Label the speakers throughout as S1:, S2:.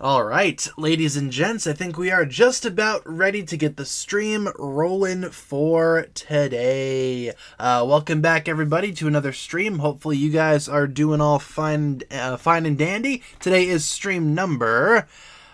S1: All right, ladies and gents, I think we are just about ready to get the stream rolling for today. Welcome back, everybody, to another stream. Hopefully, you guys are doing all fine and dandy. Today is stream number.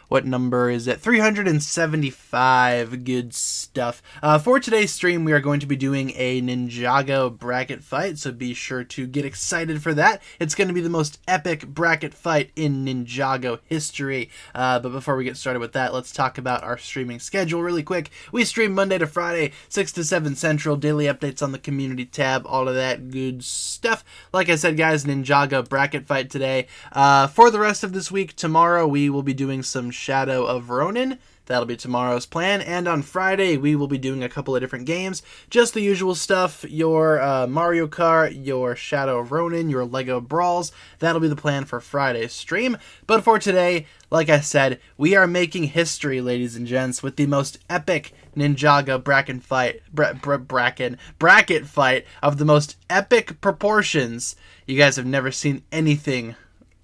S1: What number is it? 375. Good stuff. For today's stream, we are going to be doing a Ninjago bracket fight, so be sure to get excited for that. It's going to be the most epic bracket fight in Ninjago history. But before we get started with that, let's talk about our streaming schedule really quick. We stream Monday to Friday, 6 to 7 Central, daily updates on the community tab, all of that good stuff. Like I said, guys, Ninjago bracket fight today. For the rest of this week, tomorrow, we will be doing some Shadow of Ronin. That'll be tomorrow's plan. And on Friday, we will be doing a couple of different games. Just the usual stuff. Your Mario Kart, your Shadow of Ronin, your Lego Brawls. That'll be the plan for Friday's stream. But for today, like I said, we are making history, ladies and gents, with the most epic Ninjago bracket fight of the most epic proportions. You guys have never seen anything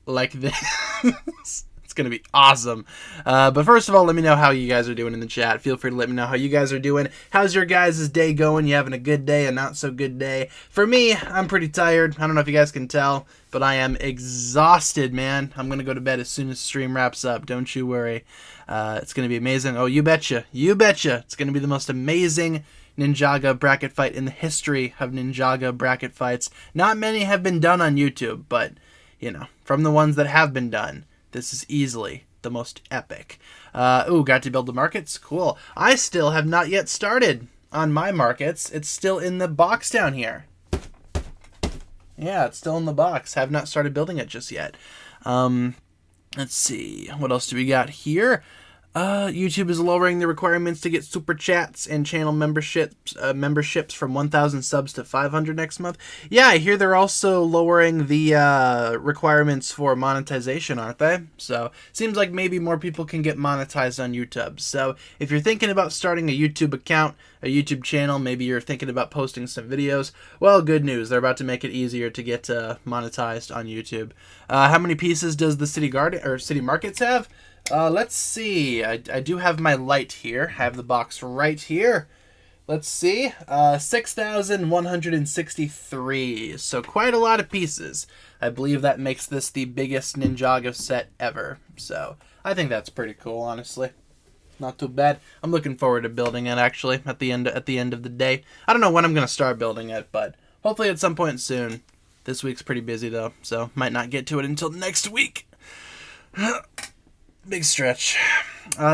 S1: like this. Going to be awesome. But first of all, let me know how you guys are doing in the chat. Feel free to let me know how you guys are doing. How's your guys' day going? You having a good day, a not so good day? For me, I'm pretty tired. I don't know if you guys can tell, but I am exhausted, man. I'm going to go to bed as soon as stream wraps up. Don't you worry. It's going to be amazing. Oh, you betcha. You betcha. It's going to be the most amazing Ninjago bracket fight in the history of Ninjago bracket fights. Not many have been done on YouTube, but, you know, from the ones that have been done, this is easily the most epic. Got to build the markets? Cool. I still have not yet started on my markets. It's still in the box down here. Yeah, it's still in the box. Have not started building it just yet. Let's see. What else do we got here? YouTube is lowering the requirements to get super chats and channel memberships from 1,000 subs to 500 next month. Yeah, I hear they're also lowering the requirements for monetization, aren't they? So, seems like maybe more people can get monetized on YouTube. So, if you're thinking about starting a YouTube account, a YouTube channel, maybe you're thinking about posting some videos, well, good news. They're about to make it easier to get monetized on YouTube. How many pieces does the City Markets have? Let's see. I do have my light here. I have the box right here. Let's see. 6,163. So quite a lot of pieces. I believe that makes this the biggest Ninjago set ever. So I think that's pretty cool, honestly. Not too bad. I'm looking forward to building it, actually, at the end of the day. I don't know when I'm going to start building it, but hopefully at some point soon. This week's pretty busy, though, so might not get to it until next week. Big stretch.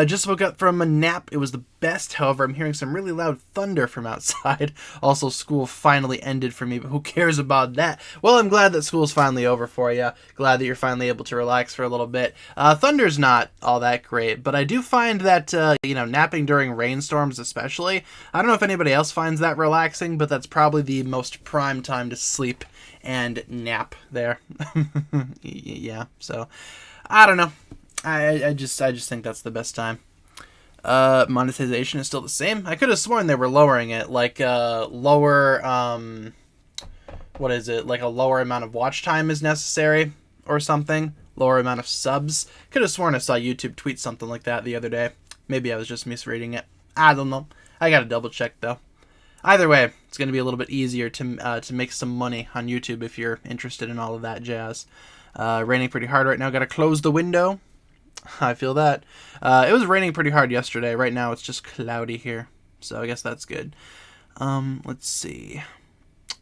S1: Just woke up from a nap. It was the best. However, I'm hearing some really loud thunder from outside. Also, school finally ended for me, but who cares about that? Well, I'm glad that school's finally over for you. Glad that you're finally able to relax for a little bit. Thunder's not all that great, but I do find that, napping during rainstorms especially, I don't know if anybody else finds that relaxing, but that's probably the most prime time to sleep and nap there. Yeah, so, I don't know. I just think that's the best time. Monetization is still the same. I could have sworn they were lowering it, like lower what is it? Like a lower amount of watch time is necessary or something. Lower amount of subs. Could have sworn I saw YouTube tweet something like that the other day. Maybe I was just misreading it. I don't know. I gotta double check though. Either way, it's gonna be a little bit easier to make some money on YouTube if you're interested in all of that jazz. Raining pretty hard right now. Gotta close the window. I feel that. It was raining pretty hard yesterday. Right now it's just cloudy here. So I guess that's good. Let's see.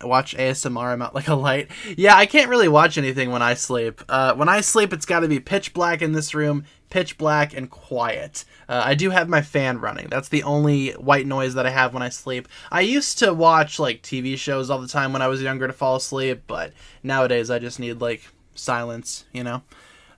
S1: I watch ASMR, I'm out like a light. Yeah, I can't really watch anything when I sleep. When I sleep, it's got to be pitch black in this room, pitch black and quiet. I do have my fan running. That's the only white noise that I have when I sleep. I used to watch like TV shows all the time when I was younger to fall asleep, but nowadays I just need like silence, you know?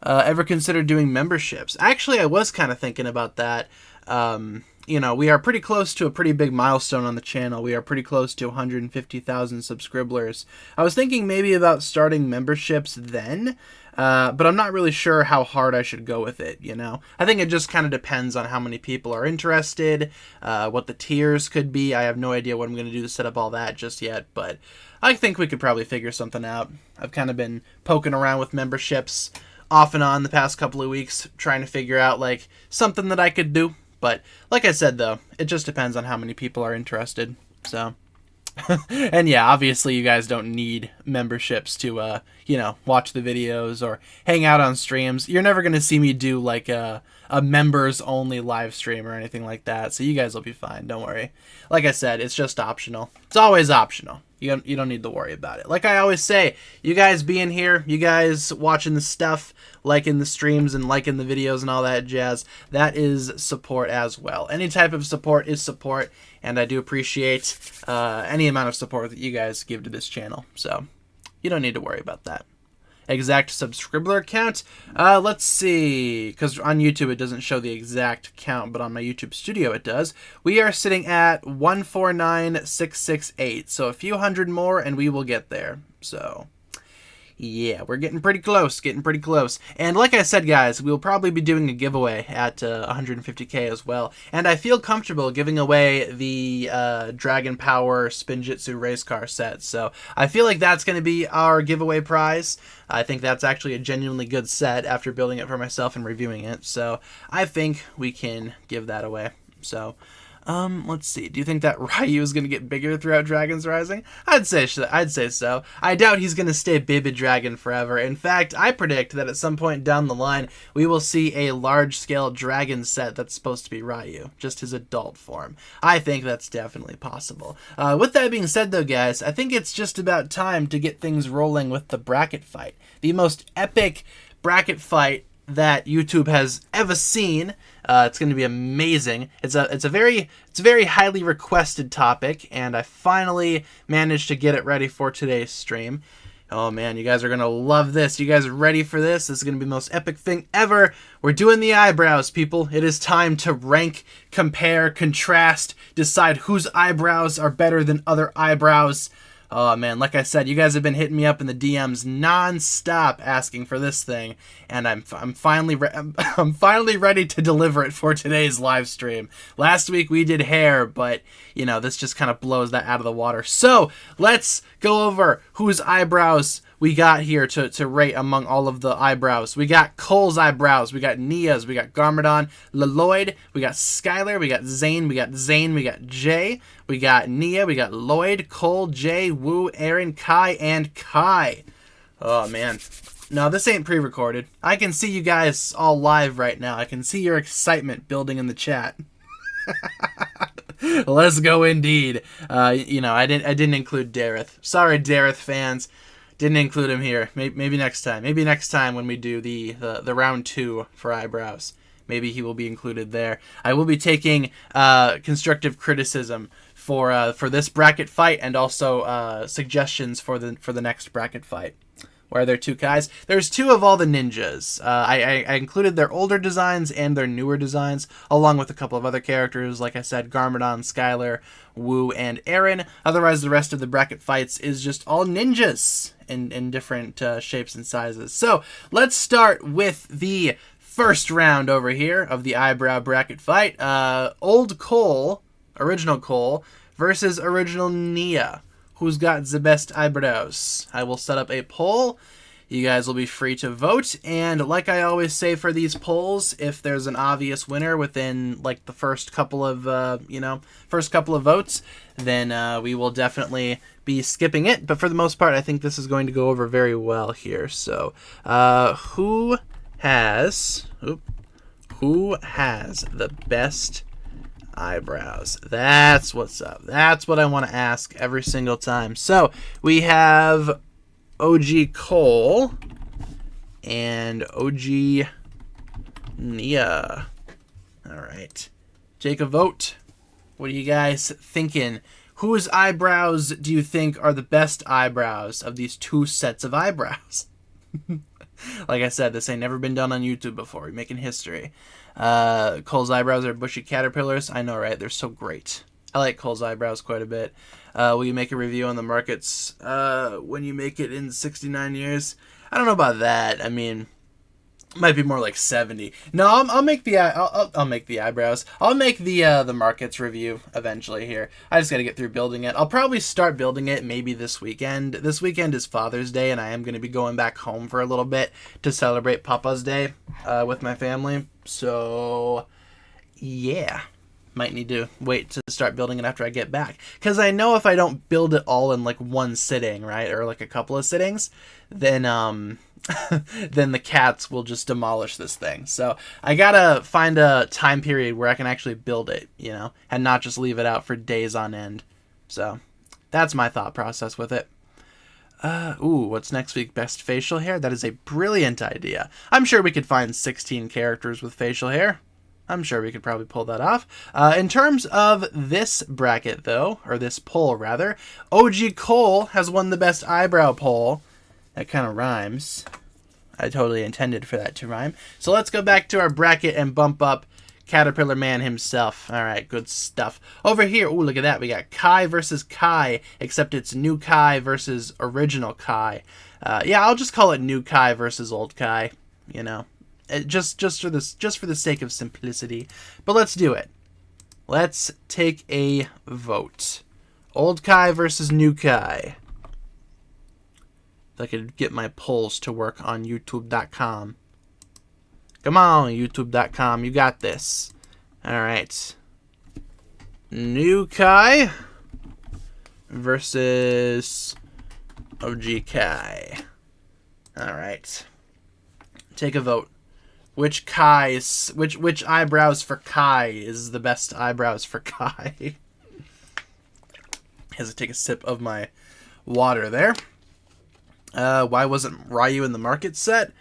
S1: Ever considered doing memberships? Actually, I was kind of thinking about that. We are pretty close to a pretty big milestone on the channel. We are pretty close to 150,000 subscribers. I was thinking maybe about starting memberships then, but I'm not really sure how hard I should go with it, you know? I think it just kind of depends on how many people are interested, what the tiers could be. I have no idea what I'm going to do to set up all that just yet, but I think we could probably figure something out. I've kind of been poking around with memberships off and on the past couple of weeks trying to figure out like something that I could do. But like I said, though, it just depends on how many people are interested. So, and yeah, obviously you guys don't need memberships to, watch the videos or hang out on streams. You're never going to see me do like a members only live stream or anything like that. So you guys will be fine. Don't worry. Like I said, it's just optional. It's always optional. You don't need to worry about it. Like I always say, you guys being here, you guys watching the stuff, liking the streams and liking the videos and all that jazz, that is support as well. Any type of support is support, and I do appreciate any amount of support that you guys give to this channel. So you don't need to worry about that. Exact subscriber count. Let's see, because on YouTube it doesn't show the exact count, but on my YouTube Studio it does. We are sitting at 149,668, so a few hundred more and we will get there. So yeah, we're getting pretty close, And like I said, guys, we'll probably be doing a giveaway at 150k as well. And I feel comfortable giving away the Dragon Power Spinjitzu race car set. So I feel like that's going to be our giveaway prize. I think that's actually a genuinely good set after building it for myself and reviewing it. So I think we can give that away. So let's see. Do you think that Ryu is going to get bigger throughout Dragons Rising? I'd say so. I doubt he's going to stay Baby Dragon forever. In fact, I predict that at some point down the line, we will see a large-scale dragon set that's supposed to be Ryu, just his adult form. I think that's definitely possible. With that being said, though, guys, I think it's just about time to get things rolling with the bracket fight. The most epic bracket fight that YouTube has ever seen. It's going to be amazing. It's a very highly requested topic, and I finally managed to get it ready for today's stream. Oh man, you guys are going to love this. You guys are ready for this? This is going to be the most epic thing ever. We're doing the eyebrows, people. It is time to rank, compare, contrast, decide whose eyebrows are better than other eyebrows. Oh man, like I said, you guys have been hitting me up in the DMs non-stop asking for this thing, and I'm finally ready to deliver it for today's live stream. Last week we did hair, but you know, this just kind of blows that out of the water. So let's go over whose eyebrows we got here to rate among all of the eyebrows. We got Cole's eyebrows, we got Nia's, we got Garmadon, Lloyd, we got Skyler, we got Zane, we got Jay, we got Nia, we got Lloyd, Cole, Jay, Woo, Aaron, Kai, and Kai. Oh man. No, this ain't pre-recorded. I can see you guys all live right now. I can see your excitement building in the chat. Let's go indeed. I didn't include Dareth. Sorry, Dareth fans. Didn't include him here. Maybe next time. Maybe next time when we do the round 2 for eyebrows. Maybe he will be included there. I will be taking constructive criticism for this bracket fight and also suggestions for the next bracket fight. Where are there 2 guys? There's 2 of all the ninjas. I included their older designs and their newer designs, along with a couple of other characters, like I said, Garmadon, Skyler, Woo, and Aaron. Otherwise, the rest of the bracket fights is just all ninjas in different shapes and sizes. So, let's start with the first round over here of the eyebrow bracket fight. Old Cole, original Cole, versus original Nia. Who's got the best eyebrows? I will set up a poll. You guys will be free to vote. And like I always say for these polls, if there's an obvious winner within like the first couple of votes, then we will definitely be skipping it. But for the most part, I think this is going to go over very well here. So, who has the best eyebrows? That's what's up. That's what I want to ask every single time. So we have OG Cole and OG Nia. All right, take a vote. What are you guys thinking? Whose eyebrows do you think are the best eyebrows of these 2 sets of eyebrows? Like I said, this ain't never been done on YouTube before. We're making history. Cole's eyebrows are bushy caterpillars. I know, right? They're so great. I like Cole's eyebrows quite a bit. Will you make a review on the markets when you make it in 69 years? I don't know about that. I mean, Might be more like 70. No, I'll make the I'll make the eyebrows. I'll make the markets review eventually here. I just got to get through building it. I'll probably start building it maybe this weekend. This weekend is Father's Day, and I am going to be going back home for a little bit to celebrate Papa's Day with my family. So yeah, might need to wait to start building it after I get back, because I know if I don't build it all in like one sitting, right, or like a couple of sittings, then then the cats will just demolish this thing. So I gotta find a time period where I can actually build it, you know, and not just leave it out for days on end. So that's my thought process with it. Ooh, what's next week? Best facial hair? That is a brilliant idea. I'm sure we could find 16 characters with facial hair. I'm sure we could probably pull that off. In terms of this bracket, though, or this poll, rather, OG Cole has won the best eyebrow poll. That kind of rhymes. I totally intended for that to rhyme. So let's go back to our bracket and bump up Caterpillar Man himself. All right, good stuff. Over here, ooh, look at that. We got Kai versus Kai, except it's new Kai versus original Kai. Yeah, I'll just call it new Kai versus old Kai, you know. Just for the sake of simplicity. But let's do it. Let's take a vote. Old Kai versus new Kai. If I could get my polls to work on YouTube.com. Come on, YouTube.com. You got this. Alright. New Kai versus OG Kai. Alright. Take a vote. Which eyebrows for Kai is the best eyebrows for Kai? As I take a sip of my water there. Why wasn't Ryu in the market set?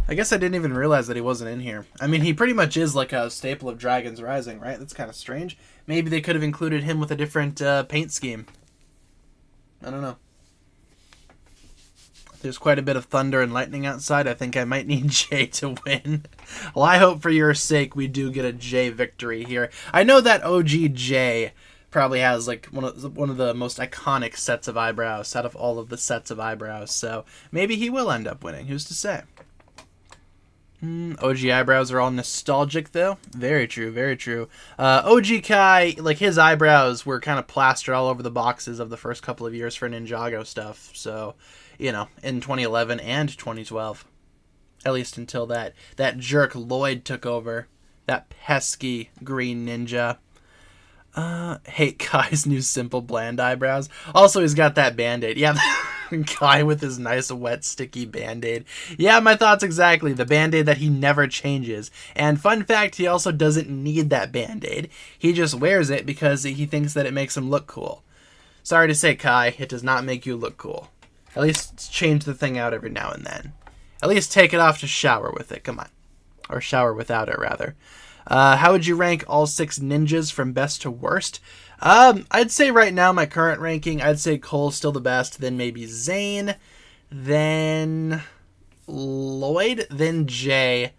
S1: I guess I didn't even realize that he wasn't in here. I mean, he pretty much is like a staple of Dragon's Rising, right? That's kind of strange. Maybe they could have included him with a different paint scheme. I don't know. There's quite a bit of thunder and lightning outside. I think I might need Jay to win. Well, I hope for your sake we do get a Jay victory here. I know that OG Jay probably has like one of the most iconic sets of eyebrows out of all of the sets of eyebrows, so maybe he will end up winning. Who's to say? OG eyebrows are all nostalgic, though. Very true, very true. OG Kai, like, his eyebrows were kind of plastered all over the boxes of the first couple of years for Ninjago stuff, so, you know, in 2011 and 2012. At least until that jerk Lloyd took over. That pesky green ninja. Hate Kai's new simple bland eyebrows. Also, he's got that band-aid. Yeah, Kai with his nice wet sticky band-aid. Yeah, my thoughts exactly. The band-aid that he never changes. And fun fact, he also doesn't need that band-aid. He just wears it because he thinks that it makes him look cool. Sorry to say, Kai, it does not make you look cool. At least change the thing out every now and then. At least take it off to shower with it. Come on. Or shower without it, rather. How would you rank all 6 ninjas from best to worst? I'd say right now, my current ranking, I'd say Cole's still the best, then maybe Zane, then Lloyd, then Jay,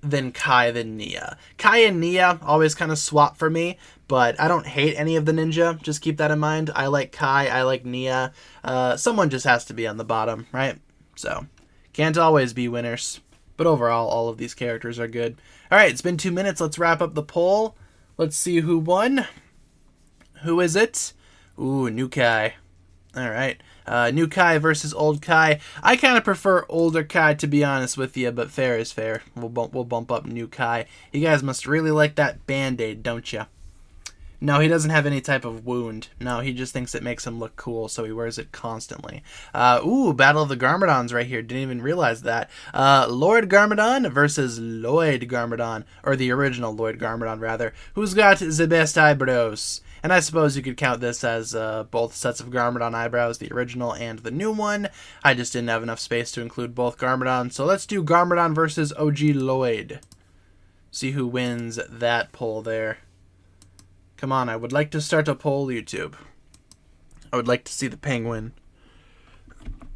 S1: then Kai, then Nia. Kai and Nia always kind of swap for me, but I don't hate any of the ninja. Just keep that in mind. I like Kai, I like Nia. Someone just has to be on the bottom, right? So, can't always be winners. But overall, all of these characters are good. Alright, it's been 2 minutes. Let's wrap up the poll. Let's see who won. Who is it? Ooh, new Kai. Alright. New Kai versus old Kai. I kind of prefer older Kai, to be honest with you, but fair is fair. We'll bump up new Kai. You guys must really like that band-aid, don't you? No, he doesn't have any type of wound. No, he just thinks it makes him look cool, so he wears it constantly. Ooh, Battle of the Garmadons right here. Didn't even realize that. Lord Garmadon versus Lloyd Garmadon, or the original Lloyd Garmadon, rather. Who's got the best eyebrows? And I suppose you could count this as both sets of Garmadon eyebrows, the original and the new one. I just didn't have enough space to include both Garmadon, so let's do Garmadon versus OG Lloyd. See who wins that poll there. Come on, I would like to start a poll, YouTube. I would like to see the penguin.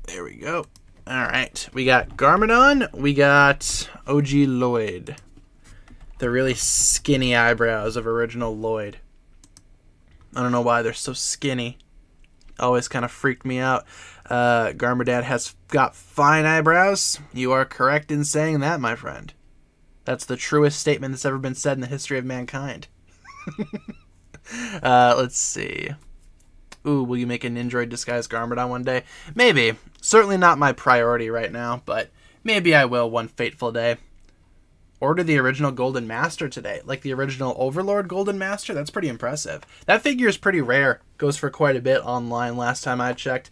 S1: There we go. Alright, we got Garmadon, we got OG Lloyd. The really skinny eyebrows of original Lloyd. I don't know why they're so skinny. always kind of freaked me out. Garmadon has got fine eyebrows. You are correct in saying that, my friend. That's the truest statement that's ever been said in the history of mankind. Let's see. Ooh, will you make a Ninjago disguise Garmadon one day? Maybe. Certainly not my priority right now, but maybe I will one fateful day. Order the original Golden Master today. Like the original Overlord Golden Master? That's pretty impressive. That figure is pretty rare. Goes for quite a bit online last time I checked.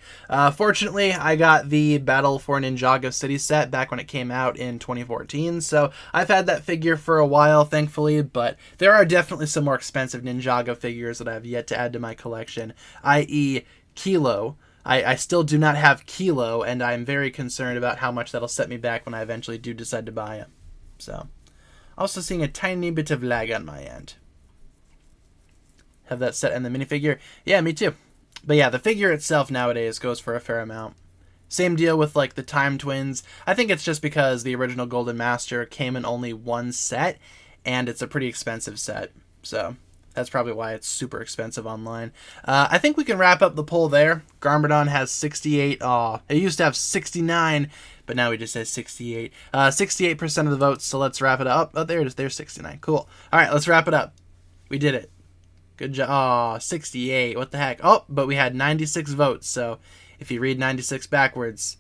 S1: Fortunately, I got the Battle for Ninjago City set back when it came out in 2014. So I've had that figure for a while, thankfully. But there are definitely some more expensive Ninjago figures that I have yet to add to my collection. I.e. Kilo. I still do not have Kilo, and I'm very concerned about how much that'll set me back when I eventually do decide to buy him. So... also seeing a tiny bit of lag on my end. Have that set in the minifigure? Yeah, me too. But yeah, the figure itself nowadays goes for a fair amount. Same deal with like the Time Twins. I think it's just because the original Golden Master came in only one set, and it's a pretty expensive set. So that's probably why it's super expensive online. I think we can wrap up the poll there. Garmadon has 68. It used to have 69. But now we just say 68. 68% of the votes, so let's wrap it up. Oh, there it is. There's 69. Cool. All right, let's wrap it up. We did it. Good job. Oh, 68. What the heck? Oh, but we had 96 votes, so if you read 96 backwards,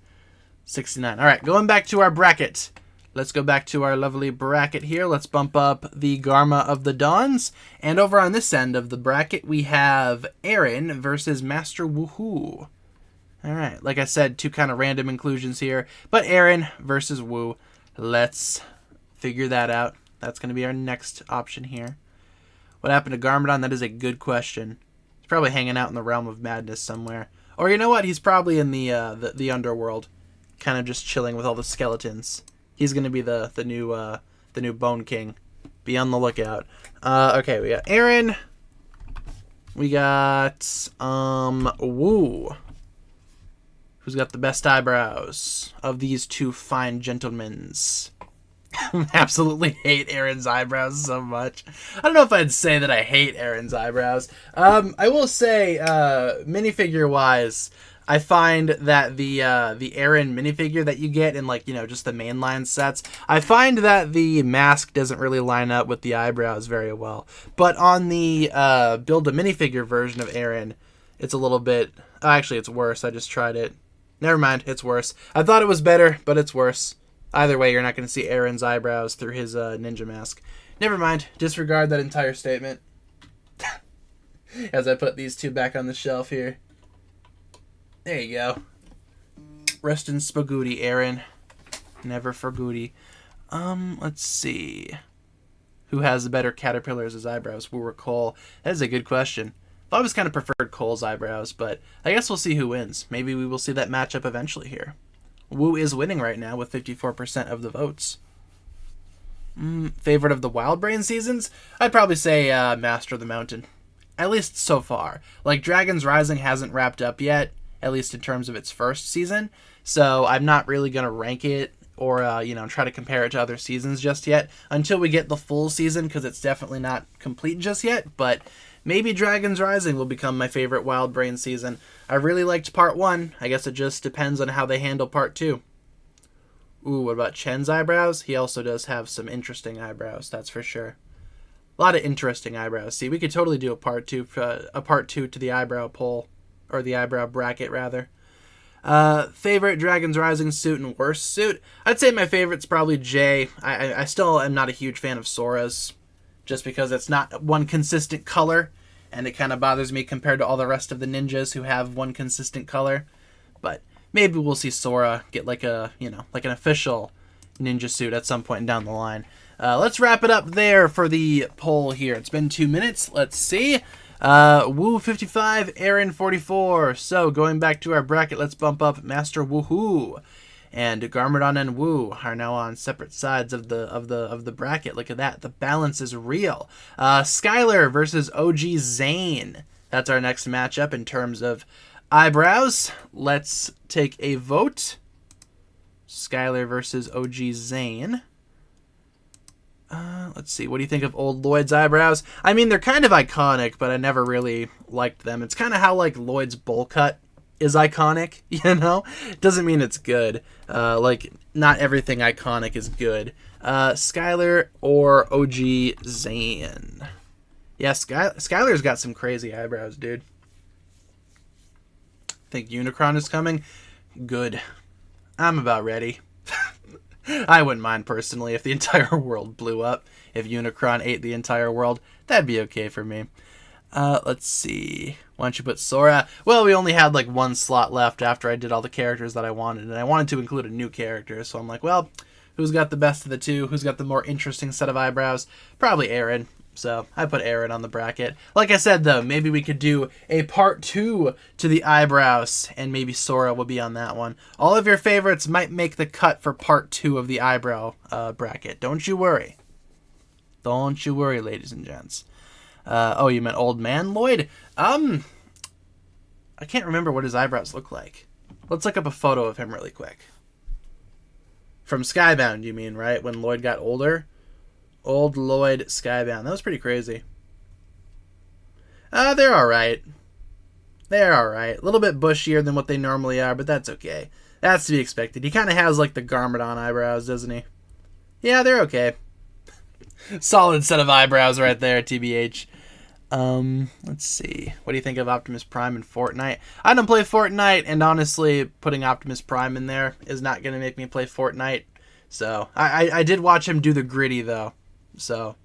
S1: 69. All right, going back to our bracket. Let's go back to our lovely bracket here. Let's bump up the Garma of the Dawns. And over on this end of the bracket, we have Aaron versus Master Woohoo. All right, like I said, two kind of random inclusions here. But Aaron versus Woo. Let's figure that out. That's going to be our next option here. What happened to Garmadon? That is a good question. He's probably hanging out in the realm of madness somewhere. Or you know what? He's probably in the underworld, kind of just chilling with all the skeletons. He's going to be the new Bone King. Be on the lookout. Okay, we got Aaron. We got Woo. Who's got the best eyebrows of these two fine gentlemens? Absolutely hate Aaron's eyebrows so much. I don't know if I'd say that I hate Aaron's eyebrows. I will say, minifigure wise, I find that the Aaron minifigure that you get in, like, you know, just the mainline sets, I find that the mask doesn't really line up with the eyebrows very well. But on the build a minifigure version of Aaron, it's a little bit... actually, it's worse. I just tried it. Never mind, it's worse. I thought it was better, but it's worse. Either way, you're not going to see Aaron's eyebrows through his ninja mask. Never mind, disregard that entire statement. As I put these two back on the shelf here. There you go. Rest in spagooty, Aaron. Never forgooty. Let's see. Who has the better caterpillars as eyebrows, Woo or Cole? That is a good question. I always kind of preferred Cole's eyebrows, but I guess we'll see who wins. Maybe we will see that matchup eventually here. Woo is winning right now with 54% of the votes. Favorite of the Wild Brain seasons? I'd probably say Master of the Mountain. At least so far. Like, Dragon's Rising hasn't wrapped up yet, at least in terms of its first season, so I'm not really going to rank it or, try to compare it to other seasons just yet until we get the full season, because it's definitely not complete just yet, but... maybe Dragon's Rising will become my favorite Wild Brain season. I really liked Part 1. I guess it just depends on how they handle Part 2. Ooh, what about Chen's eyebrows? He also does have some interesting eyebrows, that's for sure. A lot of interesting eyebrows. See, we could totally do a part two to the eyebrow poll. Or the eyebrow bracket, rather. Favorite Dragon's Rising suit and worst suit? I'd say my favorite's probably Jay. I still am not a huge fan of Sora's. Just because it's not one consistent color, and it kind of bothers me compared to all the rest of the ninjas who have one consistent color. But maybe we'll see Sora get like an official ninja suit at some point down the line. Let's wrap it up there for the poll here. It's been 2 minutes. Let's see. Woo 55, Aaron 44. So going back to our bracket, let's bump up Master Woohoo. And Garmadon and Woo are now on separate sides of the bracket. Look at that. The balance is real. Skyler versus OG Zane. That's our next matchup in terms of eyebrows. Let's take a vote. Skyler versus OG Zane. Let's see. What do you think of old Lloyd's eyebrows? I mean, they're kind of iconic, but I never really liked them. It's kind of how, like, Lloyd's bowl cut is iconic, you know? It doesn't mean it's good. Like, not everything iconic is good. Skyler or OG Zane? Yeah, Skyler's got some crazy eyebrows, dude. Think Unicron is coming? Good. I'm about ready. I wouldn't mind personally if the entire world blew up. If Unicron ate the entire world, that'd be okay for me. Let's see. Why don't you put Sora? Well, we only had like one slot left after I did all the characters that I wanted, and I wanted to include a new character, so I'm like, well, who's got the best of the two? Who's got the more interesting set of eyebrows? Probably Aaron. So I put Aaron on the bracket. Like I said, though, maybe we could do a part 2 to the eyebrows, and maybe Sora will be on that one. All of your favorites might make the cut for part 2 of the eyebrow bracket. Don't you worry. Don't you worry, ladies and gents. Oh, you meant old man Lloyd? I can't remember what his eyebrows look like. Let's look up a photo of him really quick. From Skybound, you mean, right? When Lloyd got older? Old Lloyd Skybound. That was pretty crazy. They're alright. They're alright. A little bit bushier than what they normally are, but that's okay. That's to be expected. He kind of has like the Garmadon eyebrows, doesn't he? Yeah, they're okay. Solid set of eyebrows right there, TBH. Let's see. What do you think of Optimus Prime in Fortnite? I don't play Fortnite, and honestly, putting Optimus Prime in there is not going to make me play Fortnite. So, I did watch him do the gritty, though. So,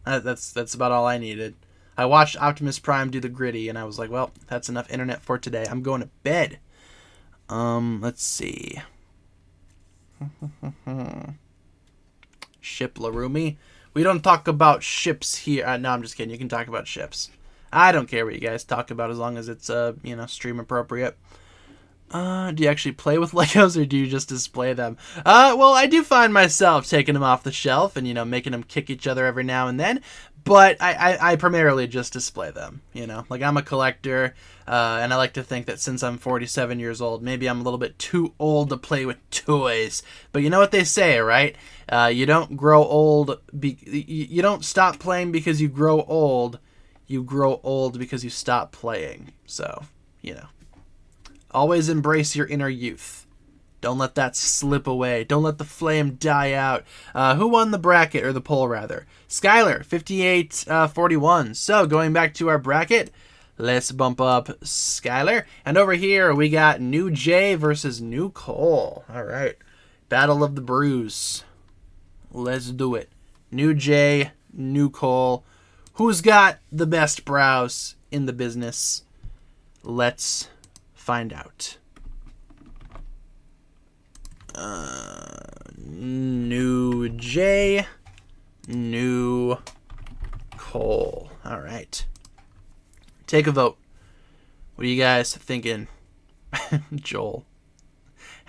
S1: that's about all I needed. I watched Optimus Prime do the gritty, and I was like, well, that's enough internet for today. I'm going to bed. Let's see. Ship Larumi. We don't talk about ships here. No, I'm just kidding. You can talk about ships. I don't care what you guys talk about as long as it's, stream appropriate. Do you actually play with Legos or do you just display them? Well, I do find myself taking them off the shelf and, making them kick each other every now and then. But I primarily just display them, Like, I'm a collector, and I like to think that since I'm 47 years old, maybe I'm a little bit too old to play with toys. But you know what they say, right? You don't grow old... you don't stop playing because you grow old. You grow old because you stop playing. So, Always embrace your inner youth. Don't let that slip away. Don't let the flame die out. Who won the bracket, or the poll rather? Skyler, 58-41. So going back to our bracket, let's bump up Skyler. And over here we got New Jay versus New Cole. All right. Battle of the Brews. Let's do it. New Jay, New Cole. Who's got the best brows in the business? Let's find out. New Jay, New Cole. All right. Take a vote. What are you guys thinking? Joel.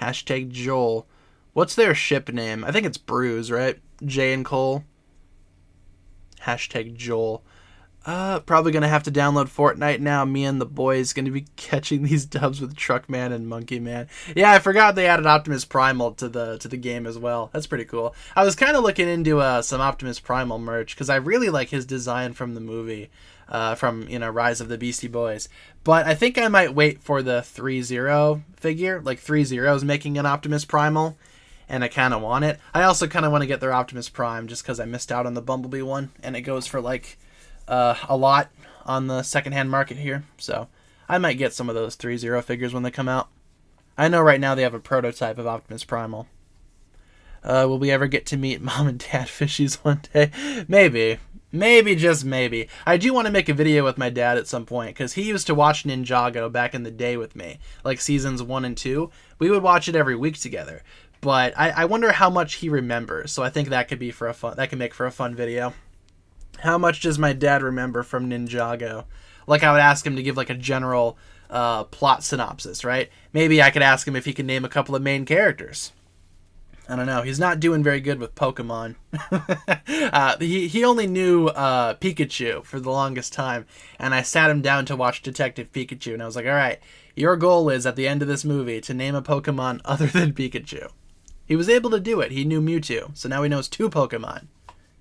S1: Hashtag Joel. What's their ship name? I think it's Brews, right? Jay and Cole. Hashtag Joel. Probably gonna have to download Fortnite now. Me and the boys gonna be catching these dubs with Truckman and Monkey Man. Yeah, I forgot they added Optimus Primal to the game as well. That's pretty cool. I was kind of looking into some Optimus Primal merch because I really like his design from the movie, from Rise of the Beastie Boys. But I think I might wait for the 3-0 figure. Like 3-0 is making an Optimus Primal, and I kind of want it. I also kind of want to get their Optimus Prime just because I missed out on the Bumblebee one, and it goes for like a lot on the secondhand market here, so I might get some of those 3-0 figures when they come out. I know right now they have a prototype of Optimus Primal. Will we ever get to meet Mom and Dad Fishies one day? Maybe. Maybe, just maybe. I do want to make a video with my dad at some point, because he used to watch Ninjago back in the day with me, like seasons 1 and 2. We would watch it every week together, but I wonder how much he remembers, so I think that could be that could make for a fun video. How much does my dad remember from Ninjago? Like, I would ask him to give like a general plot synopsis, right? Maybe I could ask him if he can name a couple of main characters. I don't know. He's not doing very good with Pokemon. He only knew Pikachu for the longest time, and I sat him down to watch Detective Pikachu, and I was like, all right, your goal is at the end of this movie to name a Pokemon other than Pikachu. He was able to do it. He knew Mewtwo, so now he knows 2 Pokemon.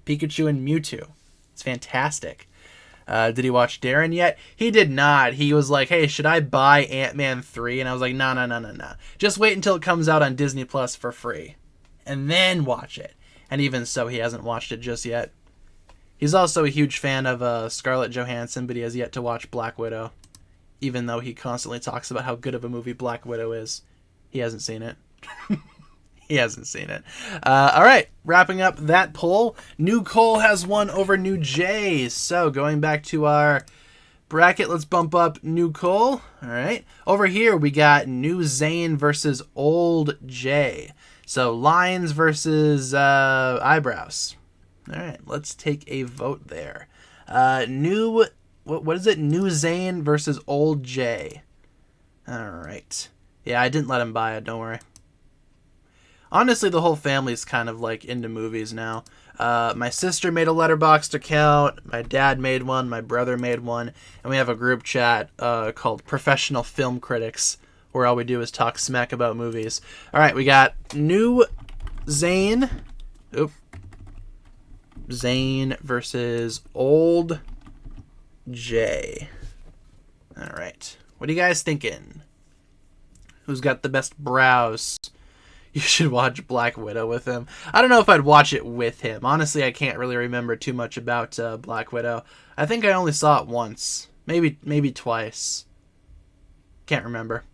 S1: Pikachu and Mewtwo. It's fantastic. Did he watch Darren yet? He did not. He was like, hey, should I buy Ant-Man 3? And I was like, no. Just wait until it comes out on Disney Plus for free. And then watch it. And even so, he hasn't watched it just yet. He's also a huge fan of Scarlett Johansson, but he has yet to watch Black Widow. Even though he constantly talks about how good of a movie Black Widow is. He hasn't seen it. He hasn't seen it. All right, wrapping up that poll. New Cole has won over New Jay. So going back to our bracket, let's bump up New Cole. All right. Over here, we got New Zane versus Old Jay. So lines versus eyebrows. All right, let's take a vote there. What is it? New Zane versus Old Jay. All right. Yeah, I didn't let him buy it. Don't worry. Honestly, the whole family's kind of like into movies now. My sister made a Letterboxd account. My dad made one. My brother made one. And we have a group chat called Professional Film Critics, where all we do is talk smack about movies. All right, we got New Zane. Zane versus Old Jay. All right. What are you guys thinking? Who's got the best brows? You should watch Black Widow with him. I don't know if I'd watch it with him. Honestly, I can't really remember too much about Black Widow. I think I only saw it once. Maybe twice. Can't remember.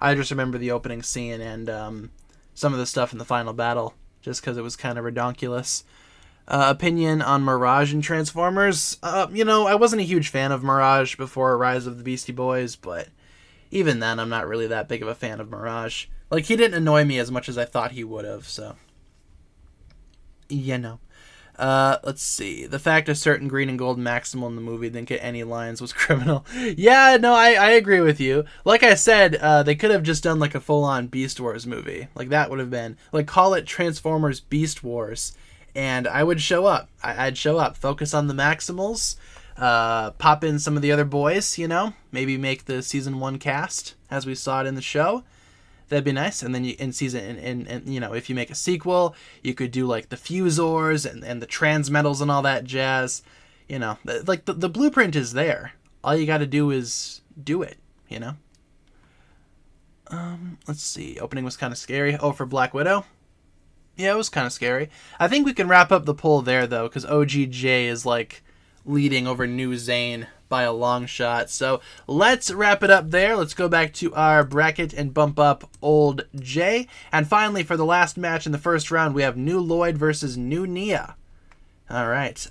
S1: I just remember the opening scene and some of the stuff in the final battle, just because it was kind of redonkulous. Opinion on Mirage and Transformers. I wasn't a huge fan of Mirage before Rise of the Beastie Boys, but even then, I'm not really that big of a fan of Mirage. Like, he didn't annoy me as much as I thought he would have, so. Let's see. The fact a certain green and gold Maximal in the movie didn't get any lines was criminal. Yeah, no, I agree with you. Like I said, they could have just done, like, a full-on Beast Wars movie. Like, that would have been. Like, call it Transformers Beast Wars. And I would show up. I'd show up. Focus on the Maximals. Pop in some of the other boys, Maybe make the Season 1 cast, as we saw it in the show. That'd be nice. And then if you make a sequel, you could do like the Fusors and the Transmetals and all that jazz. Like the blueprint is there. All you got to do is do it. Let's see. Opening was kind of scary. Oh, for Black Widow. Yeah, it was kind of scary. I think we can wrap up the poll there though, because OGJ is like leading over New Zane by a long shot. So let's wrap it up there. Let's go back to our bracket and bump up Old Jay. And finally, for the last match in the first round, we have New Lloyd versus New Nia. All right.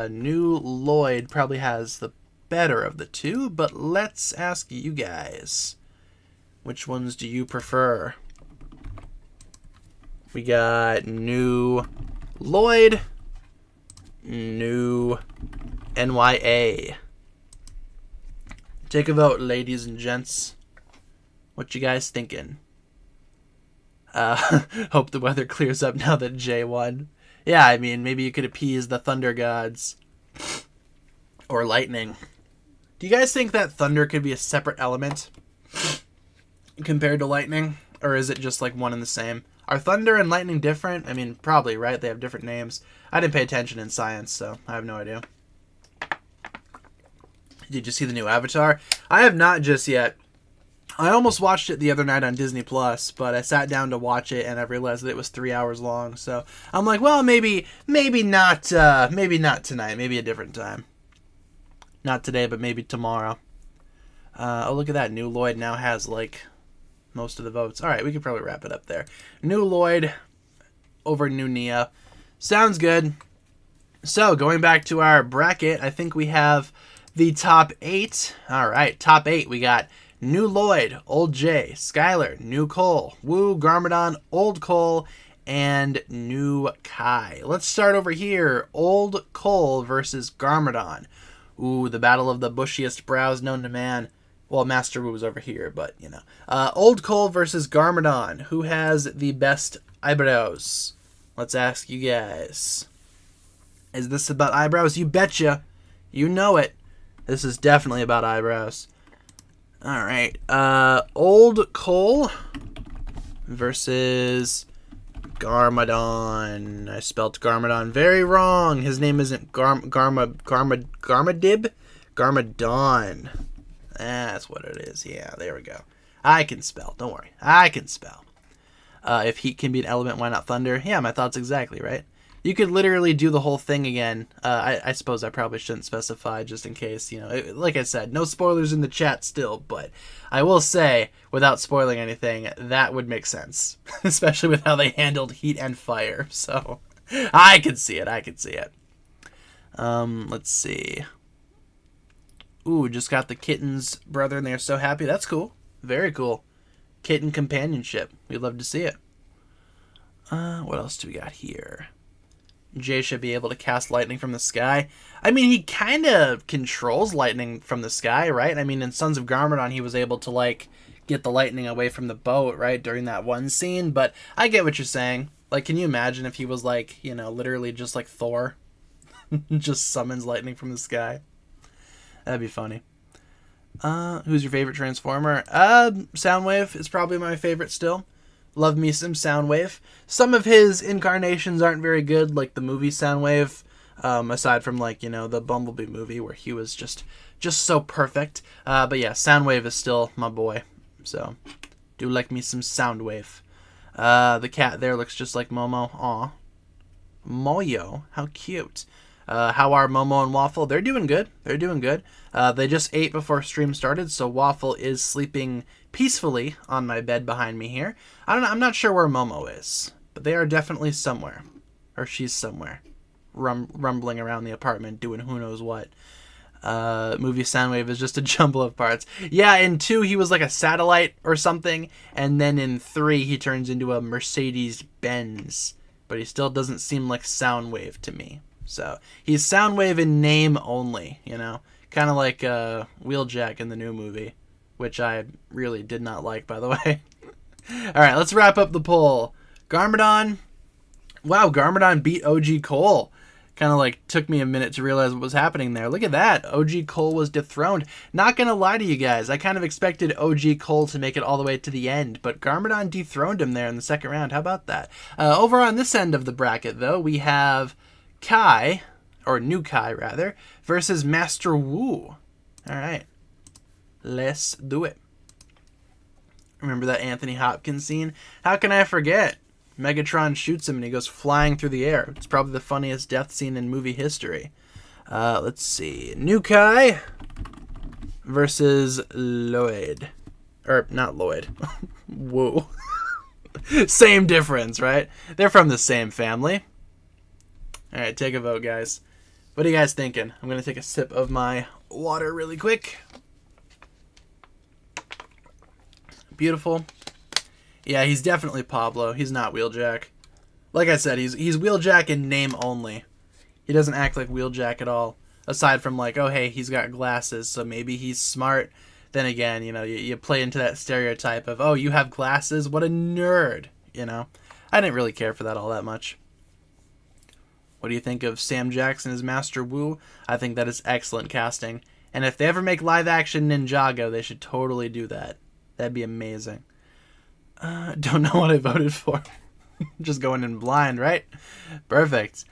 S1: New Lloyd probably has the better of the two, but let's ask you guys. Which ones do you prefer? We got New Lloyd, New NYA. Take a vote, ladies and gents. What you guys thinking? Hope the weather clears up now that Jay won. Yeah, I mean, maybe you could appease the thunder gods. Or lightning. Do you guys think that thunder could be a separate element compared to lightning? Or is it just like one and the same? Are thunder and lightning different? I mean, probably, right? They have different names. I didn't pay attention in science, so I have no idea. Did you see the new Avatar? I have not just yet. I almost watched it the other night on Disney Plus, but I sat down to watch it and I realized that it was 3 hours long. So I'm like, well, maybe not tonight, maybe a different time. Not today, but maybe tomorrow. Oh, look at that. New Lloyd now has like most of the votes. All right, we could probably wrap it up there. New Lloyd over New Nia. Sounds good. So going back to our bracket, I think we have the top 8. All right, top 8. We got New Lloyd, Old Jay, Skyler, New Cole, Woo, Garmadon, Old Cole, and New Kai. Let's start over here. Old Cole versus Garmadon. Ooh, the battle of the bushiest brows known to man. Well, Master Wu was over here, but, Old Cole versus Garmadon. Who has the best eyebrows? Let's ask you guys. Is this about eyebrows? You betcha. You know it. This is definitely about eyebrows. All right. Old Cole versus Garmadon. I spelt Garmadon very wrong. His name isn't Garmadib? Garmadon. That's what it is. Yeah, there we go. I can spell. Don't worry. I can spell. If heat can be an element, why not thunder? Yeah, my thoughts exactly, right? You could literally do the whole thing again. I suppose I probably shouldn't specify just in case, like I said, no spoilers in the chat still, but I will say, without spoiling anything, that would make sense, especially with how they handled heat and fire. So I can see it. Let's see. Ooh, just got the kitten's brother and they're so happy. That's cool. Very cool. Kitten companionship. We'd love to see it. What else do we got here? Jay should be able to cast lightning from the sky. I mean, he kind of controls lightning from the sky, right? I mean, in Sons of Garmadon, he was able to, get the lightning away from the boat, right, during that one scene. But I get what you're saying. Can you imagine if he was, literally just like Thor? Just summons lightning from the sky. That'd be funny. Who's your favorite Transformer? Soundwave is probably my favorite still. Love me some Soundwave. Some of his incarnations aren't very good, like the movie Soundwave, aside from the Bumblebee movie where he was just so perfect. But yeah, Soundwave is still my boy. So do like me some Soundwave. The cat there looks just like Momo. Aw. Moyo, how cute. How are Momo and Waffle? They're doing good. They just ate before stream started, so Waffle is sleeping peacefully on my bed behind me here. I don't know. I'm not sure where Momo is, but they are definitely somewhere, or she's somewhere, rumbling around the apartment doing who knows what. Movie Soundwave is just a jumble of parts. Yeah, in 2 he was like a satellite or something, and then in 3 he turns into a Mercedes Benz, but he still doesn't seem like Soundwave to me. So he's Soundwave in name only, kind of like Wheeljack in the new movie, which I really did not like, by the way. All right, let's wrap up the poll. Garmadon. Wow, Garmadon beat OG Cole. Kind of took me a minute to realize what was happening there. Look at that. OG Cole was dethroned. Not going to lie to you guys. I kind of expected OG Cole to make it all the way to the end, but Garmadon dethroned him there in the second round. How about that? Over on this end of the bracket, though, we have Kai, or New Kai, rather, versus Master Wu. All right. Let's do it. Remember that Anthony Hopkins scene? How can I forget? Megatron shoots him and he goes flying through the air. It's probably the funniest death scene in movie history. Let's see. New Kai versus Lloyd. Or, not Lloyd. Wu. Same difference, right? They're from the same family. All right, take a vote, guys. What are you guys thinking? I'm going to take a sip of my water really quick. Beautiful. Yeah, he's definitely Pablo. He's not Wheeljack. Like I said, he's Wheeljack in name only. He doesn't act like Wheeljack at all. Aside from oh, hey, he's got glasses, so maybe he's smart. Then again, you play into that stereotype of, oh, you have glasses? What a nerd, I didn't really care for that all that much. What do you think of Sam Jackson as Master Wu? I think that is excellent casting. And if they ever make live-action Ninjago, they should totally do that. That'd be amazing. Don't know what I voted for. Just going in blind, right? Perfect.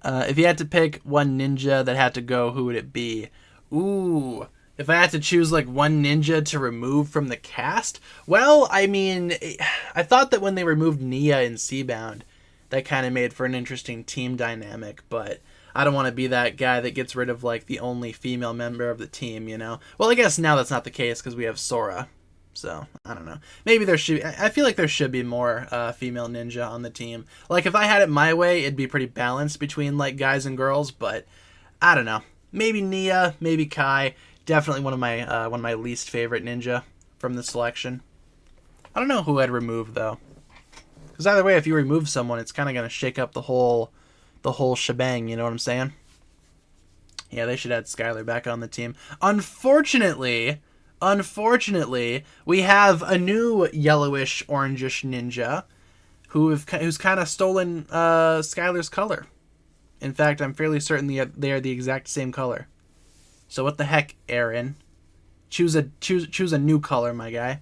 S1: If you had to pick one ninja that had to go, who would it be? Ooh, if I had to choose one ninja to remove from the cast? Well, I mean, I thought that when they removed Nia in Seabound, that kind of made for an interesting team dynamic, but I don't want to be that guy that gets rid of the only female member of the team, Well, I guess now that's not the case because we have Sora. So, I don't know. Maybe I feel like there should be more female ninja on the team. If I had it my way, it'd be pretty balanced between guys and girls, but I don't know. Maybe Nia, maybe Kai. Definitely one of my least favorite ninja from the selection. I don't know who I'd remove though. Because either way, if you remove someone, it's kind of going to shake up the whole shebang, you know what I'm saying? Yeah, they should add Skyler back on the team. Unfortunately, we have a new yellowish, orangish ninja who's kind of stolen Skyler's color. In fact, I'm fairly certain they are the exact same color. So what the heck, Aaron? Choose a new color, my guy.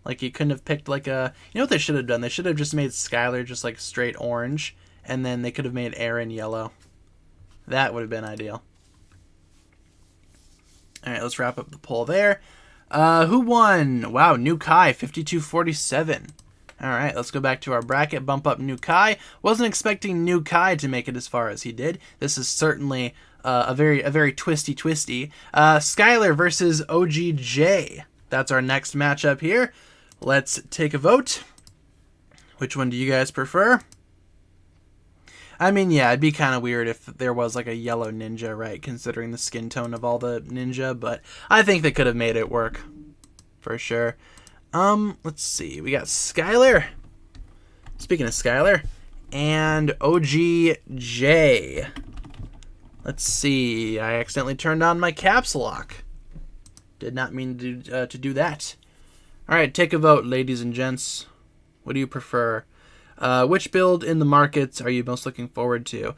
S1: Like, you couldn't have picked, like, a... You know what they should have done? They should have just made Skyler just, like, straight orange, and then they could have made Aaron yellow. That would have been ideal. Alright, let's wrap up the poll there. Who won? Wow, New Kai, 52-47. Alright, let's go back to our bracket, bump up New Kai. Wasn't expecting New Kai to make it as far as he did. This is certainly a very twisty. Skyler versus OGJ. That's our next matchup here. Let's take a vote. Which one do you guys prefer? I mean, yeah, it'd be kind of weird if there was like a yellow ninja, right? Considering the skin tone of all the ninja, but I think they could have made it work. For sure. Let's see. We got Skyler. Speaking of Skyler. And OGJ. Let's see. I accidentally turned on my caps lock. Did not mean to do that. Alright, take a vote, ladies and gents. What do you prefer? Which build in the markets are you most looking forward to?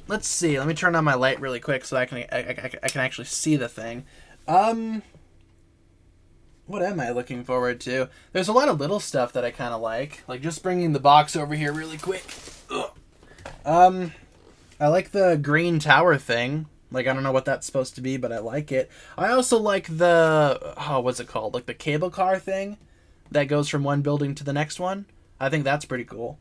S1: Let's see. Let me turn on my light really quick so I can actually see the thing. What am I looking forward to? There's a lot of little stuff that I kind of like. Like just bringing the box over here really quick. Ugh. I like the green tower thing. Like, I don't know what that's supposed to be, but I like it. I also like the, what's it called? Like the cable car thing that goes from one building to the next one. I think that's pretty cool.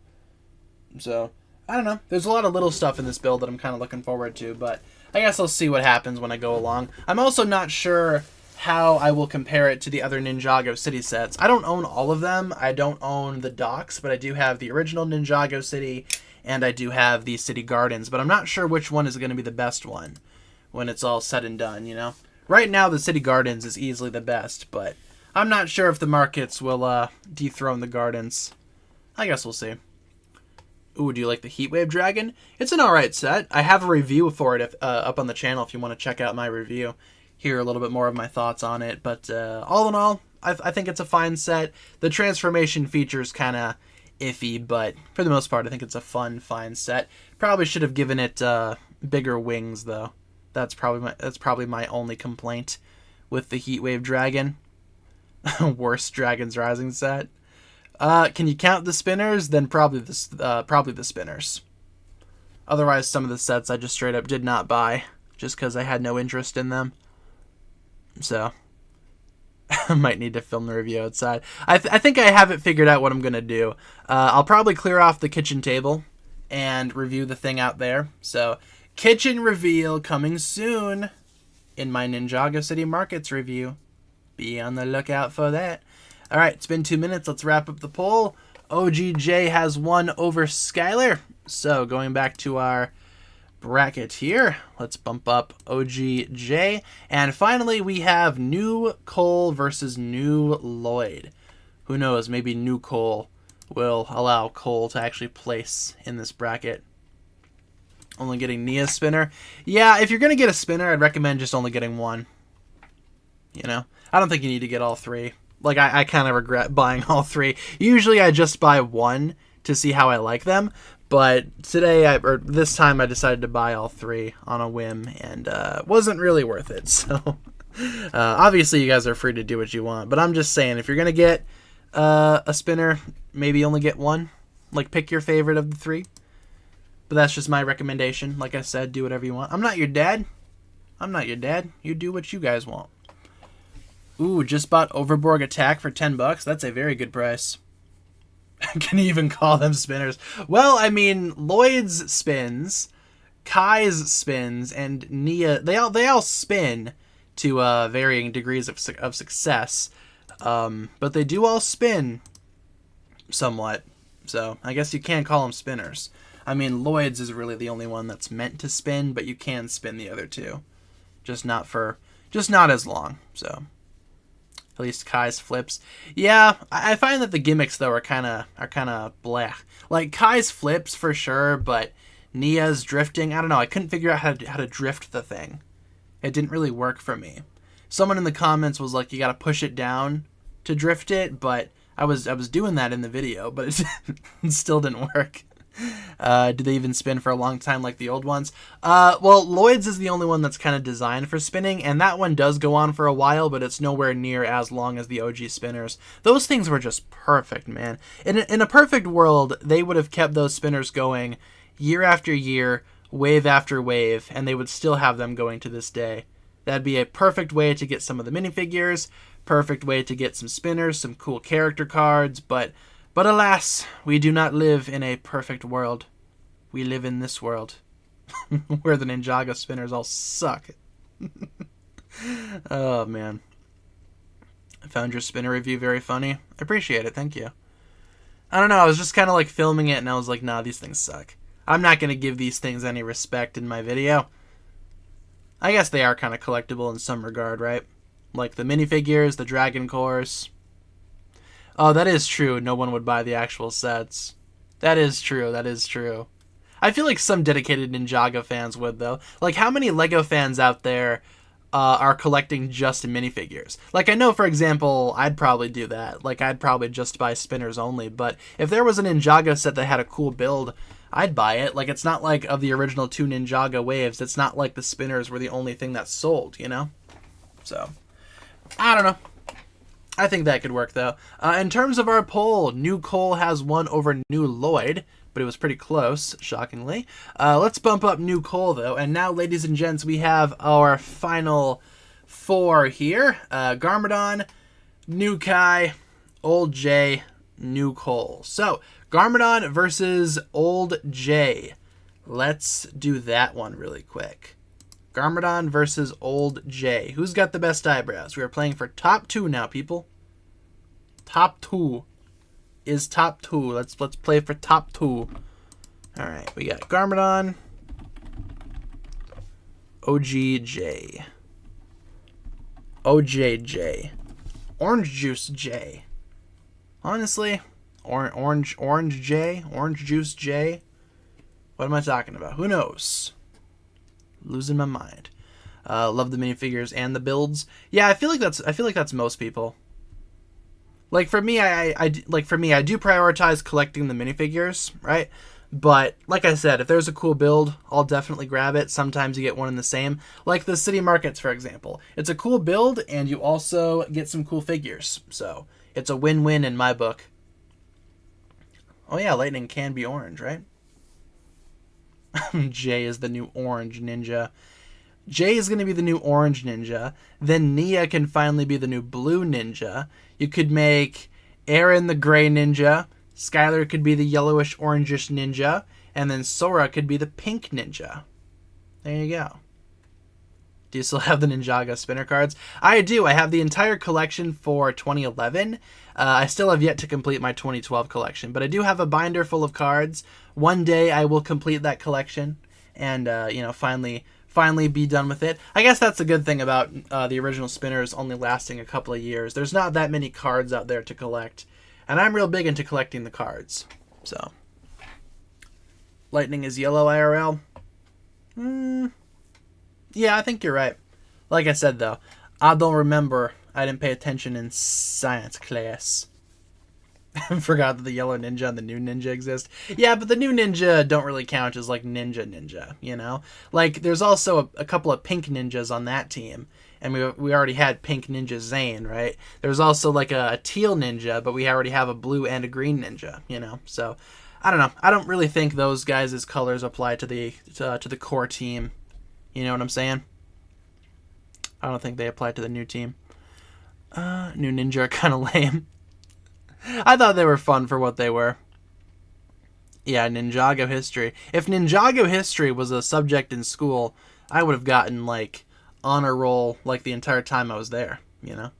S1: So, I don't know. There's a lot of little stuff in this build that I'm kind of looking forward to, but I guess I'll see what happens when I go along. I'm also not sure how I will compare it to the other Ninjago City sets. I don't own all of them. I don't own the docks, but I do have the original Ninjago City, and I do have the City Gardens, but I'm not sure which one is going to be the best one when it's all said and done, you know? Right now, the City Gardens is easily the best, but I'm not sure if the markets will dethrone the Gardens. I guess we'll see. Ooh, do you like the Heatwave Dragon? It's an alright set. I have a review for it up on the channel if you want to check out my review. Hear a little bit more of my thoughts on it. But all in all, I think it's a fine set. The transformation feature's kind of iffy, but for the most part, I think it's a fine set. Probably should have given it bigger wings, though. That's probably my only complaint with the Heatwave Dragon. Worst Dragon's Rising set. Can you count the spinners? Then probably the spinners. Otherwise, some of the sets I just straight up did not buy, just because I had no interest in them. So, I might need to film the review outside. I think I have it figured out what I'm going to do. I'll probably clear off the kitchen table and review the thing out there. So, kitchen reveal coming soon in my Ninjago City Markets review. Be on the lookout for that. Alright, it's been 2 minutes. Let's wrap up the poll. OGJ has won over Skyler. So, going back to our bracket here, let's bump up OGJ. And finally, we have New Cole versus New Lloyd. Who knows, maybe New Cole will allow Cole to actually place in this bracket. Only getting Nia's spinner. Yeah, if you're going to get a spinner, I'd recommend just only getting one. You know? I don't think you need to get all three. Like, I kind of regret buying all three. Usually I just buy one to see how I like them. But this time I decided to buy all three on a whim. And wasn't really worth it. So, obviously you guys are free to do what you want. But I'm just saying, if you're going to get a spinner, maybe only get one. Like, pick your favorite of the three. But that's just my recommendation. Like I said, do whatever you want. I'm not your dad. I'm not your dad. You do what you guys want. Ooh, just bought Overborg Attack for $10. That's a very good price. Can you even call them spinners? Well, I mean, Lloyd's spins, Kai's spins, and Nia, they all spin to varying degrees of success. But they do all spin somewhat. So, I guess you can call them spinners. I mean, Lloyd's is really the only one that's meant to spin, but you can spin the other two. Just not as long, so... At least Kai's flips. Yeah, I find that the gimmicks though are kind of blah. Like Kai's flips for sure, but Nia's drifting, I don't know. I couldn't figure out how to drift the thing. It didn't really work for me. Someone in the comments was like, you got to push it down to drift it, but I was doing that in the video, but it still didn't work. Do they even spin for a long time like the old ones? Well, Lloyd's is the only one that's kind of designed for spinning, and that one does go on for a while, but it's nowhere near as long as the OG spinners. Those things were just perfect, man. In a perfect world, they would have kept those spinners going year after year, wave after wave, and they would still have them going to this day. That'd be a perfect way to get some of the minifigures, perfect way to get some spinners, some cool character cards, but alas, we do not live in a perfect world. We live in this world, where the Ninjago spinners all suck. Oh, man. I found your spinner review very funny. I appreciate it, thank you. I don't know, I was just kind of like filming it, and I was like, nah, these things suck. I'm not going to give these things any respect in my video. I guess they are kind of collectible in some regard, right? Like the minifigures, the Dragon Course. Oh, that is true. No one would buy the actual sets. That is true. That is true. I feel like some dedicated Ninjago fans would, though. Like, how many LEGO fans out there are collecting just minifigures? Like, I know, for example, I'd probably do that. Like, I'd probably just buy spinners only. But if there was a Ninjago set that had a cool build, I'd buy it. Like, it's not like of the original 2 Ninjago waves. It's not like the spinners were the only thing that sold, you know? So, I don't know. I think that could work, though. In terms of our poll, New Cole has won over New Lloyd, but it was pretty close, shockingly. Let's bump up New Cole, though. And now, ladies and gents, we have our final 4 here. Garmadon, New Kai, Old J, New Cole. So, Garmadon versus Old J. Let's do that one really quick. Garmadon versus Old J. Who's got the best eyebrows? We are playing for top 2 now, people. Top 2 is top 2. Let's play for top 2. All right, we got Garmadon, OGJ, OJJ, Orange Juice J. Honestly, Orange J, Orange Juice J. What am I talking about? Who knows? Losing my mind. Love the minifigures and the builds. Yeah, I feel like that's most people. Like for me, I do prioritize collecting the minifigures, right? But like I said, if there's a cool build, I'll definitely grab it. Sometimes you get one and the same. Like the City Markets, for example. It's a cool build, and you also get some cool figures. So it's a win-win in my book. Oh yeah, lightning can be orange, right? Jay is the new orange ninja. Jay is going to be the new orange ninja. Then Nia can finally be the new blue ninja. You could make Aaron the gray ninja. Skyler could be the yellowish orangish ninja. And then Sora could be the pink ninja. There you go. Do you still have the Ninjago spinner cards? I do. I have the entire collection for 2011. I still have yet to complete my 2012 collection, but I do have a binder full of cards. One day I will complete that collection and, finally be done with it. I guess that's a good thing about the original spinners only lasting a couple of years. There's not that many cards out there to collect, and I'm real big into collecting the cards. So, lightning is yellow IRL. Yeah, I think you're right. Like I said, though, I don't remember. I didn't pay attention in science class. I forgot that the yellow ninja and the new ninja exist. Yeah, but the new ninja don't really count as, like, ninja, you know? Like, there's also a couple of pink ninjas on that team. And we already had pink ninja Zane, right? There's also, like, a teal ninja, but we already have a blue and a green ninja, you know? So, I don't know. I don't really think those guys' colors apply to the core team. You know what I'm saying? I don't think they apply to the new team. New ninja are kind of lame. I thought they were fun for what they were. Yeah, Ninjago history. If Ninjago history was a subject in school, I would have gotten, like, honor roll, like, the entire time I was there, you know?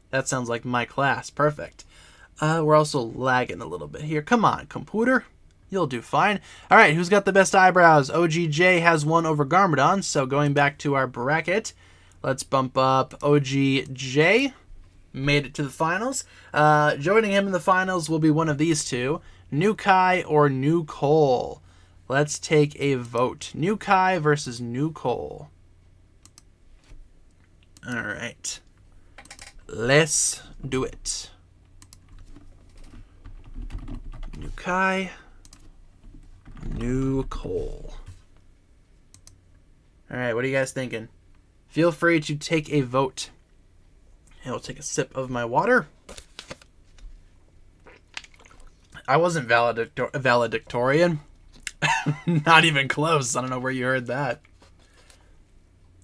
S1: That sounds like my class. Perfect. We're also lagging a little bit here. Come on, computer. You'll do fine. All right, who's got the best eyebrows? OGJ has one over Garmadon, so going back to our bracket, let's bump up OGJ. Made it to the finals. Joining him in the finals will be one of these two, New Kai or New Cole. Let's take a vote. New Kai versus New Cole. All right. Let's do it. New Kai New Cole. All right, what are you guys thinking? Feel free to take a vote. And I'll take a sip of my water. I wasn't valedictorian. Not even close. I don't know where you heard that.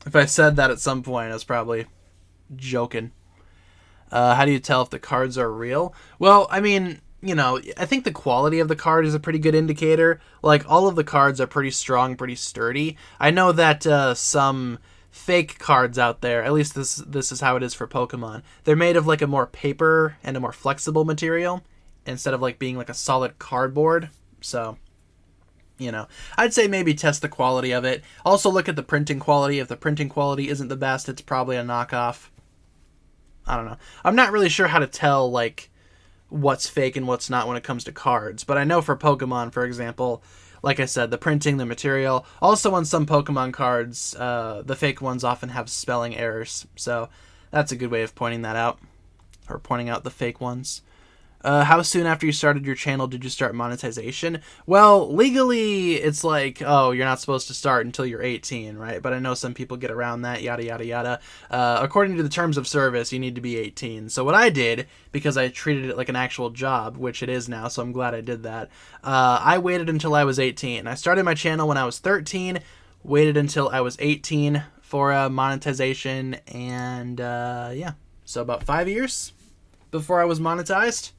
S1: If I said that at some point, I was probably joking. How do you tell if the cards are real? Well, I mean, you know, I think the quality of the card is a pretty good indicator. Like, all of the cards are pretty strong, pretty sturdy. I know that some fake cards out there, at least this is how it is for Pokemon, they're made of like a more paper and a more flexible material instead of like being like a solid cardboard. So, you know, I'd say maybe test the quality of it. Also look at the printing quality. If the printing quality isn't the best, it's probably a knockoff. I don't know. I'm not really sure how to tell like what's fake and what's not when it comes to cards, but I know for Pokemon, for example, like I said, the printing, the material. Also on some Pokemon cards, the fake ones often have spelling errors. So that's a good way of pointing that out. Or pointing out the fake ones. How soon after you started your channel did you start monetization? Well, legally, it's like, oh, you're not supposed to start until you're 18, right? But I know some people get around that, yada, yada, yada. According to the terms of service, you need to be 18. So what I did, because I treated it like an actual job, which it is now, so I'm glad I did that, I waited until I was 18. I started my channel when I was 13, waited until I was 18 for monetization, and yeah. So about 5 years before I was monetized.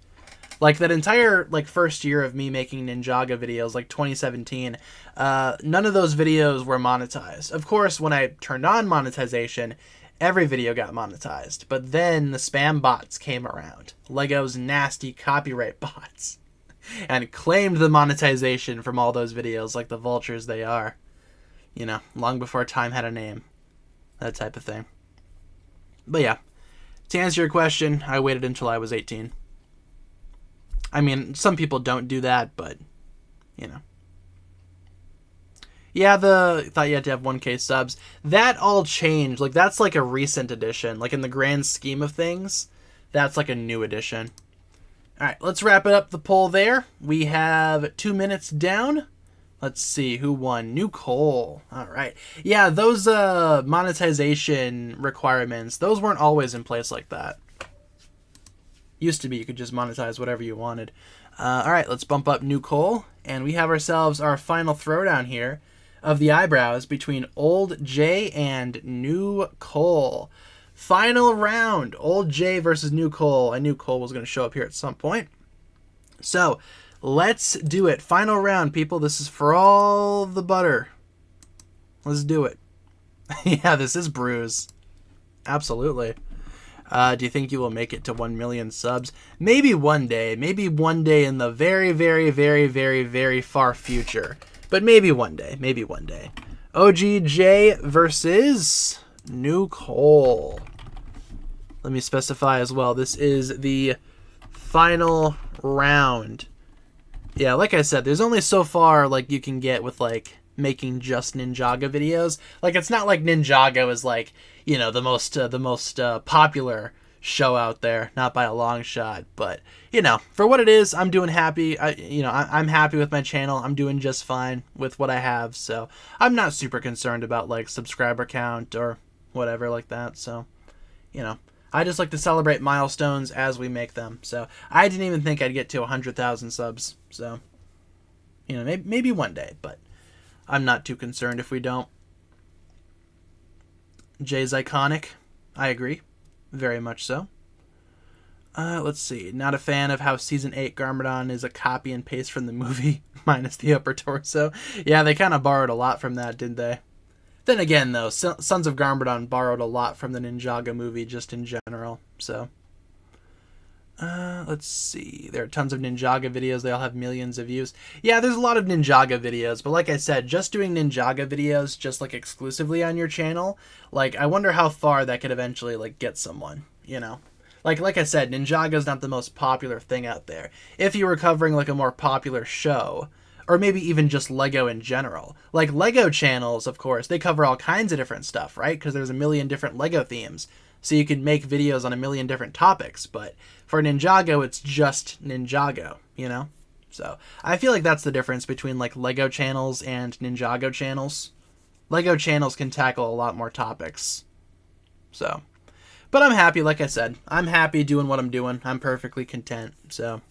S1: Like, that entire, like, first year of me making Ninjago videos, like 2017, none of those videos were monetized. Of course, when I turned on monetization, every video got monetized. But then the spam bots came around. Lego's nasty copyright bots. And claimed the monetization from all those videos like the vultures they are. You know, long before time had a name. That type of thing. But yeah, to answer your question, I waited until I was 18. I mean, some people don't do that, but, you know. Yeah, thought you had to have 1K subs. That all changed. Like, that's like a recent addition. Like, in the grand scheme of things, that's like a new addition. All right, let's wrap it up, the poll there. We have 2 minutes down. Let's see, who won? New Cole. All right. Yeah, those monetization requirements, those weren't always in place like that. Used to be you could just monetize whatever you wanted. All right, let's bump up New Cole. And we have ourselves our final throwdown here of the eyebrows between Old J and New Cole. Final round, Old J versus New Cole. I knew Cole was going to show up here at some point. So, let's do it. Final round, people. This is for all the butter. Let's do it. Yeah, this is Bruise. Absolutely. Do you think you will make it to 1 million subs? Maybe one day. Maybe one day in the very, very, very, very, very far future. But maybe one day. Maybe one day. OGJ versus New Cole. Let me specify as well. This is the final round. Yeah, like I said, there's only so far like you can get with like making just Ninjago videos. Like, it's not like Ninjago is like, you know, the most popular show out there, not by a long shot, but you know, for what it is, I'm doing happy. I'm happy with my channel. I'm doing just fine with what I have, so I'm not super concerned about like subscriber count or whatever like that. So, you know, I just like to celebrate milestones as we make them. So I didn't even think I'd get to 100,000 subs. So, you know, maybe one day, but I'm not too concerned if we don't. Jay's iconic. I agree. Very much so. Let's see. Not a fan of how Season 8 Garmadon is a copy and paste from the movie, minus the upper torso. Yeah, they kind of borrowed a lot from that, didn't they? Then again, though, Sons of Garmadon borrowed a lot from the Ninjago movie just in general, so. Let's see. There are tons of Ninjago videos. They all have millions of views. Yeah, there's a lot of Ninjago videos, but like I said, just doing Ninjago videos just like exclusively on your channel, like I wonder how far that could eventually like get someone, you know? Like I said, Ninjago's not the most popular thing out there. If you were covering like a more popular show, or maybe even just Lego in general. Like Lego channels, of course, they cover all kinds of different stuff, right? Because there's a million different Lego themes. So you can make videos on a million different topics, but for Ninjago, it's just Ninjago, you know? So I feel like that's the difference between like Lego channels and Ninjago channels. Lego channels can tackle a lot more topics. So, but I'm happy, like I said. I'm happy doing what I'm doing. I'm perfectly content. So,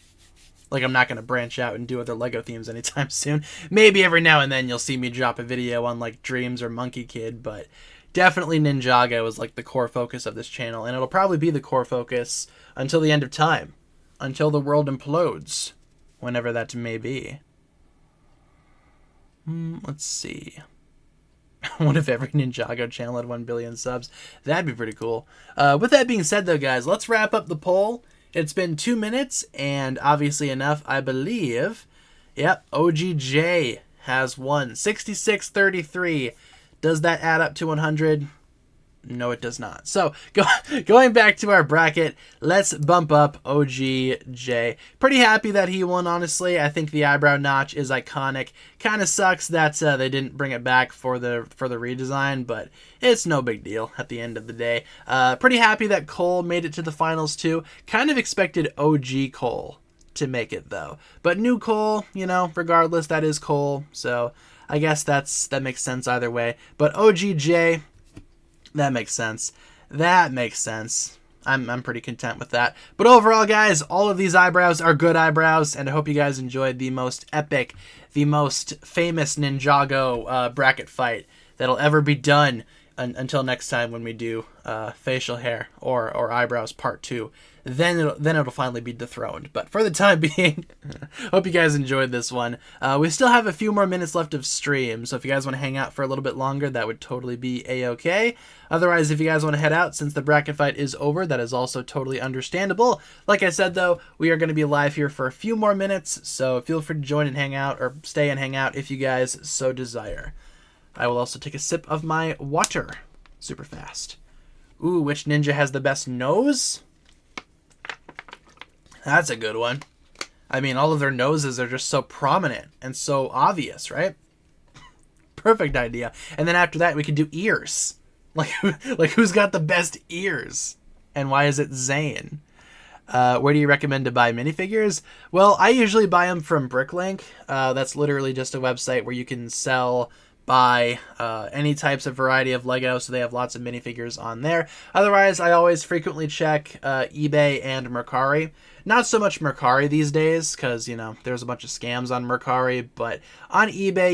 S1: like, I'm not going to branch out and do other Lego themes anytime soon. Maybe every now and then you'll see me drop a video on, like, Dreams or Monkey Kid, but definitely Ninjago is, like, the core focus of this channel, and it'll probably be the core focus until the end of time. Until the world implodes. Whenever that may be. Let's see. What if every Ninjago channel had 1 billion subs? That'd be pretty cool. With that being said, though, guys, let's wrap up the poll. It's been 2 minutes, and obviously enough, I believe. Yep, OGJ has won. 66-33. Does that add up to 100? No, it does not. So, going back to our bracket, let's bump up OGJ. Pretty happy that he won, honestly. I think the eyebrow notch is iconic. Kind of sucks that they didn't bring it back for the redesign, but it's no big deal at the end of the day. Pretty happy that Cole made it to the finals, too. Kind of expected OG Cole to make it, though. But new Cole, you know, regardless, that is Cole. So, I guess that makes sense either way. But OGJ... that makes sense. That makes sense. I'm pretty content with that. But overall, guys, all of these eyebrows are good eyebrows, and I hope you guys enjoyed the most epic, the most famous Ninjago bracket fight that'll ever be done until next time when we do facial hair or eyebrows part 2. Then it'll finally be dethroned. But for the time being, hope you guys enjoyed this one. We still have a few more minutes left of stream, so if you guys want to hang out for a little bit longer, that would totally be a-okay. Otherwise, if you guys want to head out, since the bracket fight is over, that is also totally understandable. Like I said, though, we are going to be live here for a few more minutes, so feel free to join and hang out, or stay and hang out if you guys so desire. I will also take a sip of my water super fast. Ooh, which ninja has the best nose? That's a good one. I mean, all of their noses are just so prominent and so obvious, right? Perfect idea. And then after that, we could do ears. Like who's got the best ears? And why is it Zane? Where do you recommend to buy minifigures? Well, I usually buy them from Bricklink. That's literally just a website where you can buy any types of variety of Lego, so they have lots of minifigures on there. Otherwise, I always frequently check eBay and Mercari. Not so much Mercari these days, because, you know, there's a bunch of scams on Mercari, but on eBay,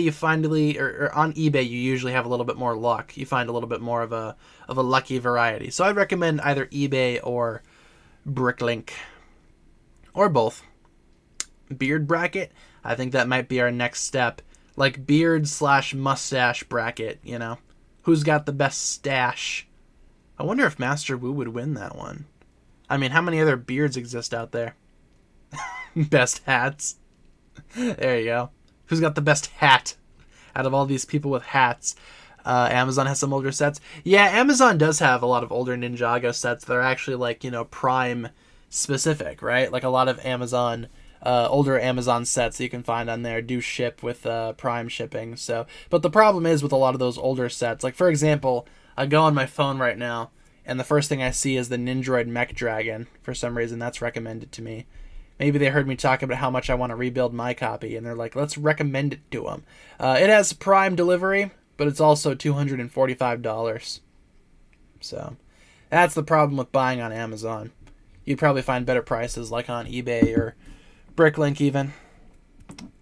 S1: you usually have a little bit more luck. You find a little bit more of a lucky variety. So I'd recommend either eBay or Bricklink, or both. Beard bracket, I think that might be our next step. Like beard/mustache bracket, you know. Who's got the best stash? I wonder if Master Wu would win that one. I mean, how many other beards exist out there? Best hats. There you go. Who's got the best hat out of all these people with hats? Amazon has some older sets. Yeah, Amazon does have a lot of older Ninjago sets that are actually, like, you know, Prime specific, right? Like a lot of Amazon... older Amazon sets that you can find on there do ship with Prime shipping. So, but the problem is with a lot of those older sets, like for example, I go on my phone right now, and the first thing I see is the Nindroid Mech Dragon. For some reason, that's recommended to me. Maybe they heard me talk about how much I want to rebuild my copy, and they're like, let's recommend it to them. It has Prime delivery, but it's also $245. So, that's the problem with buying on Amazon. You'd probably find better prices, like on eBay or Bricklink even.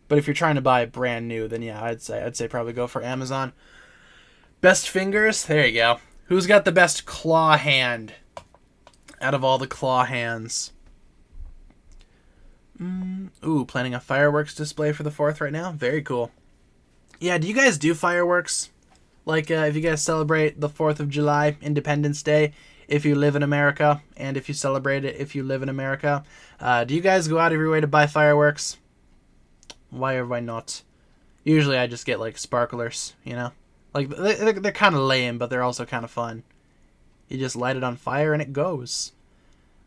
S1: But if you're trying to buy brand new, then yeah, I'd say probably go for Amazon. Best fingers? There you go. Who's got the best claw hand out of all the claw hands? Ooh, planning a fireworks display for the 4th right now? Very cool. Yeah, do you guys do fireworks? Like, if you guys celebrate the 4th of July, Independence Day, if you live in America, and if you celebrate it if you live in America. Do you guys go out of your way to buy fireworks? Why or why not? Usually I just get, like, sparklers, you know? Like, they're kind of lame, but they're also kind of fun. You just light it on fire and it goes.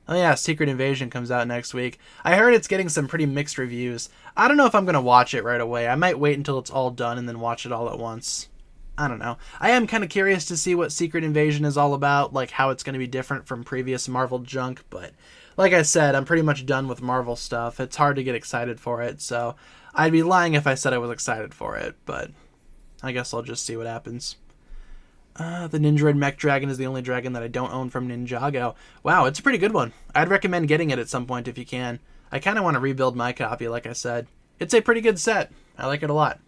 S1: Oh yeah, Secret Invasion comes out next week. I heard it's getting some pretty mixed reviews. I don't know if I'm going to watch it right away. I might wait until it's all done and then watch it all at once. I don't know. I am kind of curious to see what Secret Invasion is all about, like how it's going to be different from previous Marvel junk, but like I said, I'm pretty much done with Marvel stuff. It's hard to get excited for it, so I'd be lying if I said I was excited for it, but I guess I'll just see what happens. The Ninja Mech Dragon is the only dragon that I don't own from Ninjago. Wow, it's a pretty good one. I'd recommend getting it at some point if you can. I kind of want to rebuild my copy, like I said. It's a pretty good set. I like it a lot.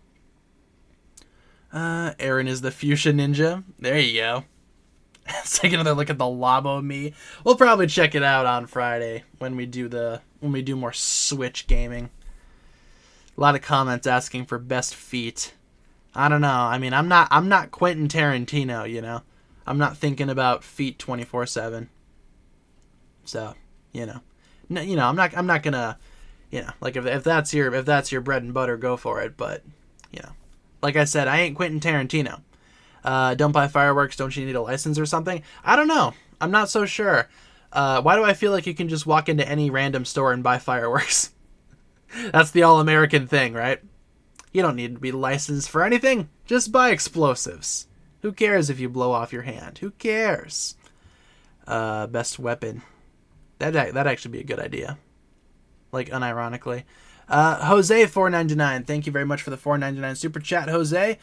S1: Aaron is the Fuchsia Ninja. There you go. Let's take another look at the Labo Me. We'll probably check it out on Friday when we do more Switch gaming. A lot of comments asking for best feet. I don't know. I mean, I'm not Quentin Tarantino, you know. I'm not thinking about feet 24/7. So, you know. No, you know, I'm not gonna, you know, like if that's your bread and butter, go for it, but, you know. Like I said, I ain't Quentin Tarantino. Don't buy fireworks, don't you need a license or something? I don't know. I'm not so sure. Why do I feel like you can just walk into any random store and buy fireworks? That's the all-American thing, right? You don't need to be licensed for anything. Just buy explosives. Who cares if you blow off your hand? Who cares? Best weapon. That'd actually be a good idea. Like, unironically. Jose 499. Thank you very much for the 499 super chat, Jose.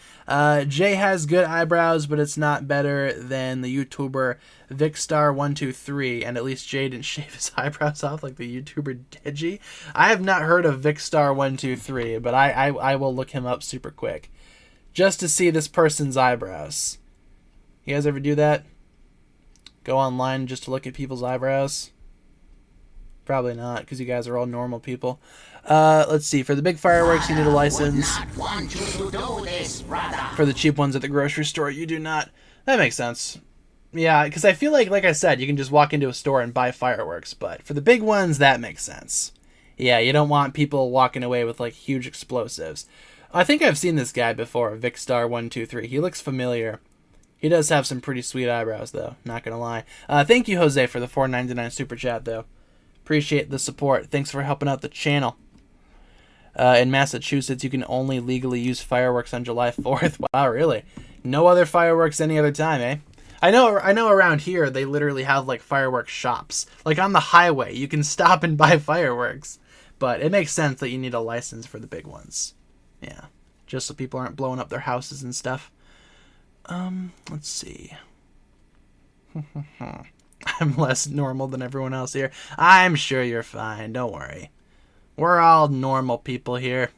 S1: Jay has good eyebrows, but it's not better than the YouTuber Vicstar123, and at least Jay didn't shave his eyebrows off like the YouTuber Deji. I have not heard of Vicstar123, but I will look him up super quick just to see this person's eyebrows. You guys ever do that? Go online just to look at people's eyebrows? Probably not, because you guys are all normal people. Let's see. For the big fireworks, you need a license. For the cheap ones at the grocery store, you do not. That makes sense. Yeah, because I feel like I said, you can just walk into a store and buy fireworks. But for the big ones, that makes sense. Yeah, you don't want people walking away with, like, huge explosives. I think I've seen this guy before, Vicstar123. He looks familiar. He does have some pretty sweet eyebrows, though. Not gonna lie. Thank you, Jose, for the $4.99 super chat, though. Appreciate the support. Thanks for helping out the channel. In Massachusetts, you can only legally use fireworks on July 4th. Wow, really? No other fireworks any other time, eh? I know around here, they literally have, like, fireworks shops. Like, on the highway, you can stop and buy fireworks. But it makes sense that you need a license for the big ones. Yeah. Just so people aren't blowing up their houses and stuff. Let's see. I'm less normal than everyone else here. I'm sure you're fine. Don't worry. We're all normal people here.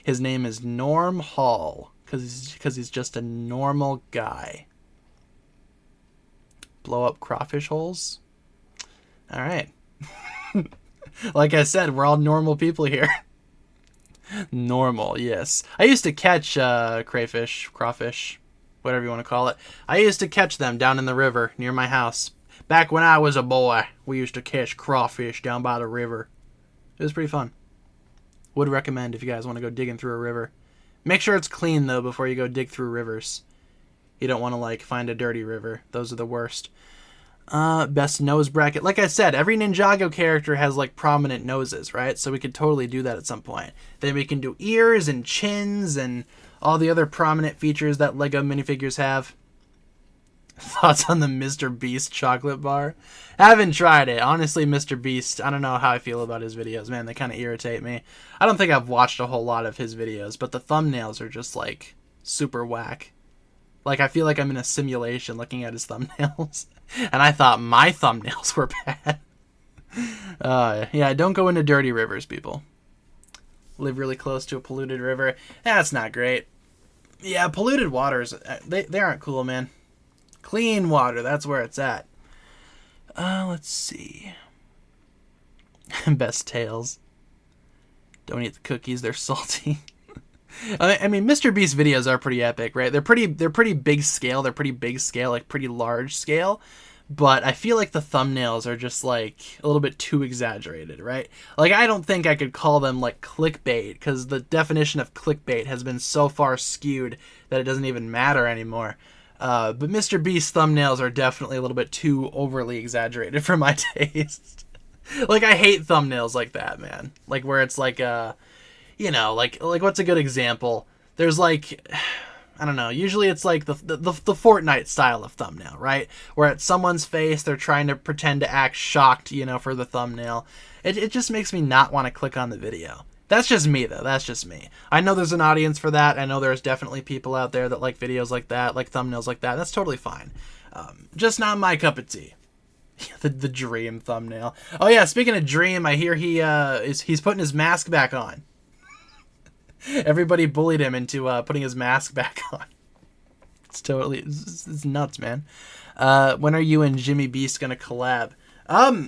S1: His name is Norm Hall, because he's just a normal guy. Blow up crawfish holes? All right. Like I said, we're all normal people here. Normal, yes. I used to catch crayfish, crawfish, whatever you want to call it. I used to catch them down in the river near my house. Back when I was a boy, we used to catch crawfish down by the river. It was pretty fun. Would recommend if you guys want to go digging through a river. Make sure it's clean, though, before you go dig through rivers. You don't want to, like, find a dirty river. Those are the worst. Best nose bracket. Like I said, every Ninjago character has, like, prominent noses, right? So we could totally do that at some point. Then we can do ears and chins and all the other prominent features that LEGO minifigures have. Thoughts on the Mr. Beast chocolate bar? Haven't tried it. Honestly, Mr. Beast, I don't know how I feel about his videos, man. They kind of irritate me. I don't think I've watched a whole lot of his videos, but the thumbnails are just, like, super whack. Like, I feel like I'm in a simulation looking at his thumbnails. And I thought my thumbnails were bad. Yeah, don't go into dirty rivers, people. Live really close to a polluted river. That's not great. Yeah, polluted waters, they aren't cool, man. Clean water, that's where it's at. Let's see. Best tails. Don't eat the cookies, they're salty. I mean, Mr. Beast videos are pretty epic, right? They're pretty big scale. They're pretty big scale, like pretty large scale. But I feel like the thumbnails are just like a little bit too exaggerated, right? Like, I don't think I could call them like clickbait, because the definition of clickbait has been so far skewed that it doesn't even matter anymore. But Mr. Beast thumbnails are definitely a little bit too overly exaggerated for my taste. Like, I hate thumbnails like that, man. Like, where it's like you know, like what's a good example? There's like, I don't know. Usually it's like the Fortnite style of thumbnail, right? Where at someone's face, they're trying to pretend to act shocked, you know, for the thumbnail. It just makes me not want to click on the video. That's just me, though. That's just me. I know there's an audience for that. I know there's definitely people out there that like videos like that, like thumbnails like that. That's totally fine. Just not my cup of tea. the Dream thumbnail. Oh yeah, speaking of Dream, I hear he's putting his mask back on. Everybody bullied him into putting his mask back on. It's nuts, man. When are you and Jimmy Beast gonna collab?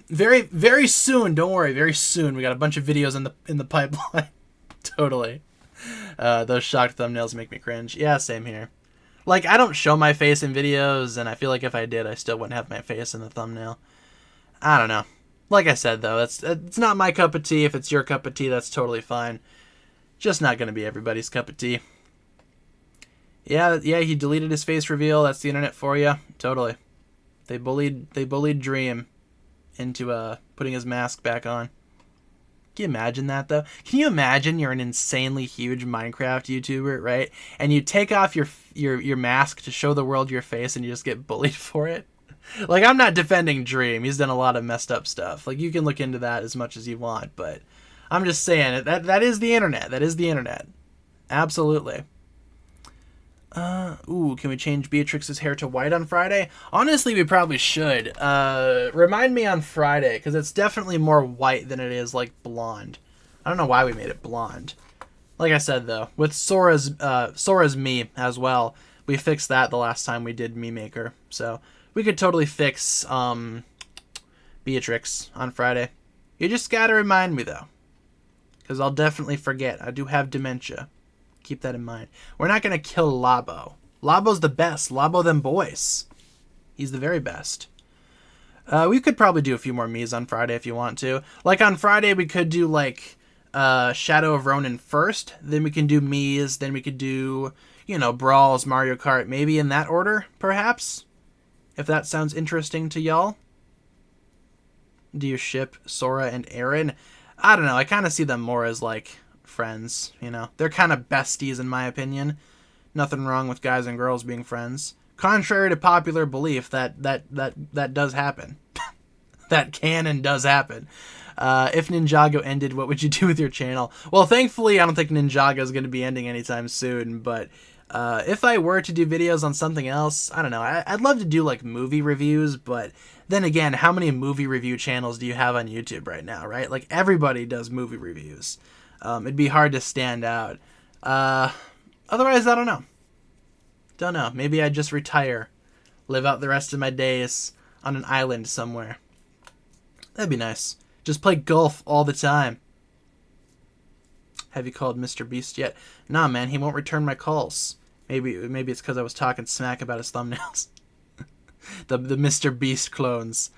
S1: Very, very soon. Don't worry, very soon. We got a bunch of videos in the pipeline. Totally. Those shocked thumbnails make me cringe. Yeah, same here. Like, I don't show my face in videos, and I feel like if I did, I still wouldn't have my face in the thumbnail. I don't know. Like I said, though, it's not my cup of tea. If it's your cup of tea, that's totally fine. Just not gonna be everybody's cup of tea. Yeah, he deleted his face reveal. That's the internet for you. Totally. They bullied Dream into putting his mask back on. Can you imagine that, though? Can you imagine you're an insanely huge Minecraft YouTuber, right? And you take off your mask to show the world your face and you just get bullied for it? Like, I'm not defending Dream. He's done a lot of messed up stuff. Like, you can look into that as much as you want, but I'm just saying, that is the internet. That is the internet. Absolutely. Can we change Beatrix's hair to white on Friday? Honestly, we probably should. Remind me on Friday, because it's definitely more white than it is, like, blonde. I don't know why we made it blonde. Like I said, though, with Sora's me as well, we fixed that the last time we did Me Maker. So, we could totally fix, Beatrix on Friday. You just gotta remind me, though. Because I'll definitely forget. I do have dementia. Keep that in mind. We're not going to kill Labo. Labo's the best. Labo them boys. He's the very best. We could probably do a few more Miis on Friday if you want to. Like on Friday, we could do like Shadow of Ronin first. Then we can do Miis. Then we could do, you know, Brawls, Mario Kart. Maybe in that order, perhaps. If that sounds interesting to y'all. Do you ship Sora and Aaron? I don't know. I kind of see them more as like friends, you know. They're kind of besties in my opinion. Nothing wrong with guys and girls being friends. Contrary to popular belief, that does happen. That can and does happen. If Ninjago ended, what would you do with your channel? Well, thankfully, I don't think Ninjago is going to be ending anytime soon, but if I were to do videos on something else, I don't know. I'd love to do like movie reviews, but then again, how many movie review channels do you have on YouTube right now, right? Like everybody does movie reviews. It'd be hard to stand out. Otherwise, I don't know. Don't know. Maybe I'd just retire. Live out the rest of my days on an island somewhere. That'd be nice. Just play golf all the time. Have you called Mr. Beast yet? Nah, man. He won't return my calls. Maybe it's because I was talking smack about his thumbnails. the Mr. Beast clones.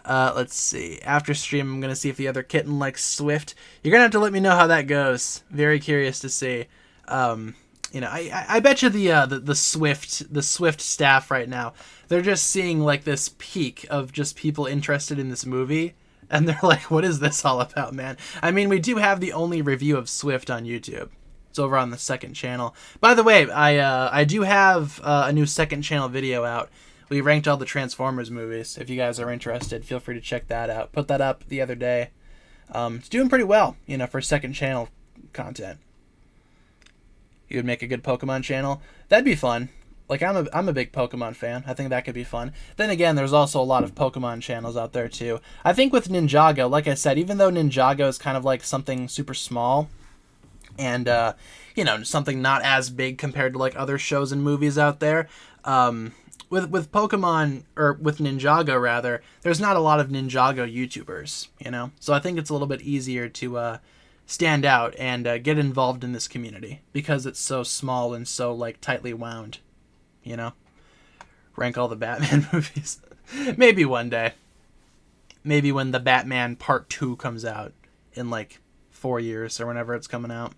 S1: Let's see. After stream, I'm going to see if the other kitten likes Swift. You're going to have to let me know how that goes. Very curious to see. You know, I bet you the Swift staff right now, they're just seeing like this peak of just people interested in this movie. And they're like, what is this all about, man? I mean, we do have the only review of Swift on YouTube. It's over on the second channel. By the way, I do have a new second channel video out. We ranked all the Transformers movies. If you guys are interested, feel free to check that out. Put that up the other day. It's doing pretty well, you know, for second channel content. You would make a good Pokemon channel. That'd be fun. Like, I'm a big Pokemon fan. I think that could be fun. Then again, there's also a lot of Pokemon channels out there, too. I think with Ninjago, like I said, even though Ninjago is kind of like something super small and, you know, something not as big compared to, like, other shows and movies out there, with Pokemon, or with Ninjago, rather, there's not a lot of Ninjago YouTubers, you know? So I think it's a little bit easier to stand out and get involved in this community because it's so small and so, like, tightly wound, you know? Rank all the Batman movies. Maybe one day. Maybe when the Batman Part 2 comes out in, like, 4 years or whenever it's coming out.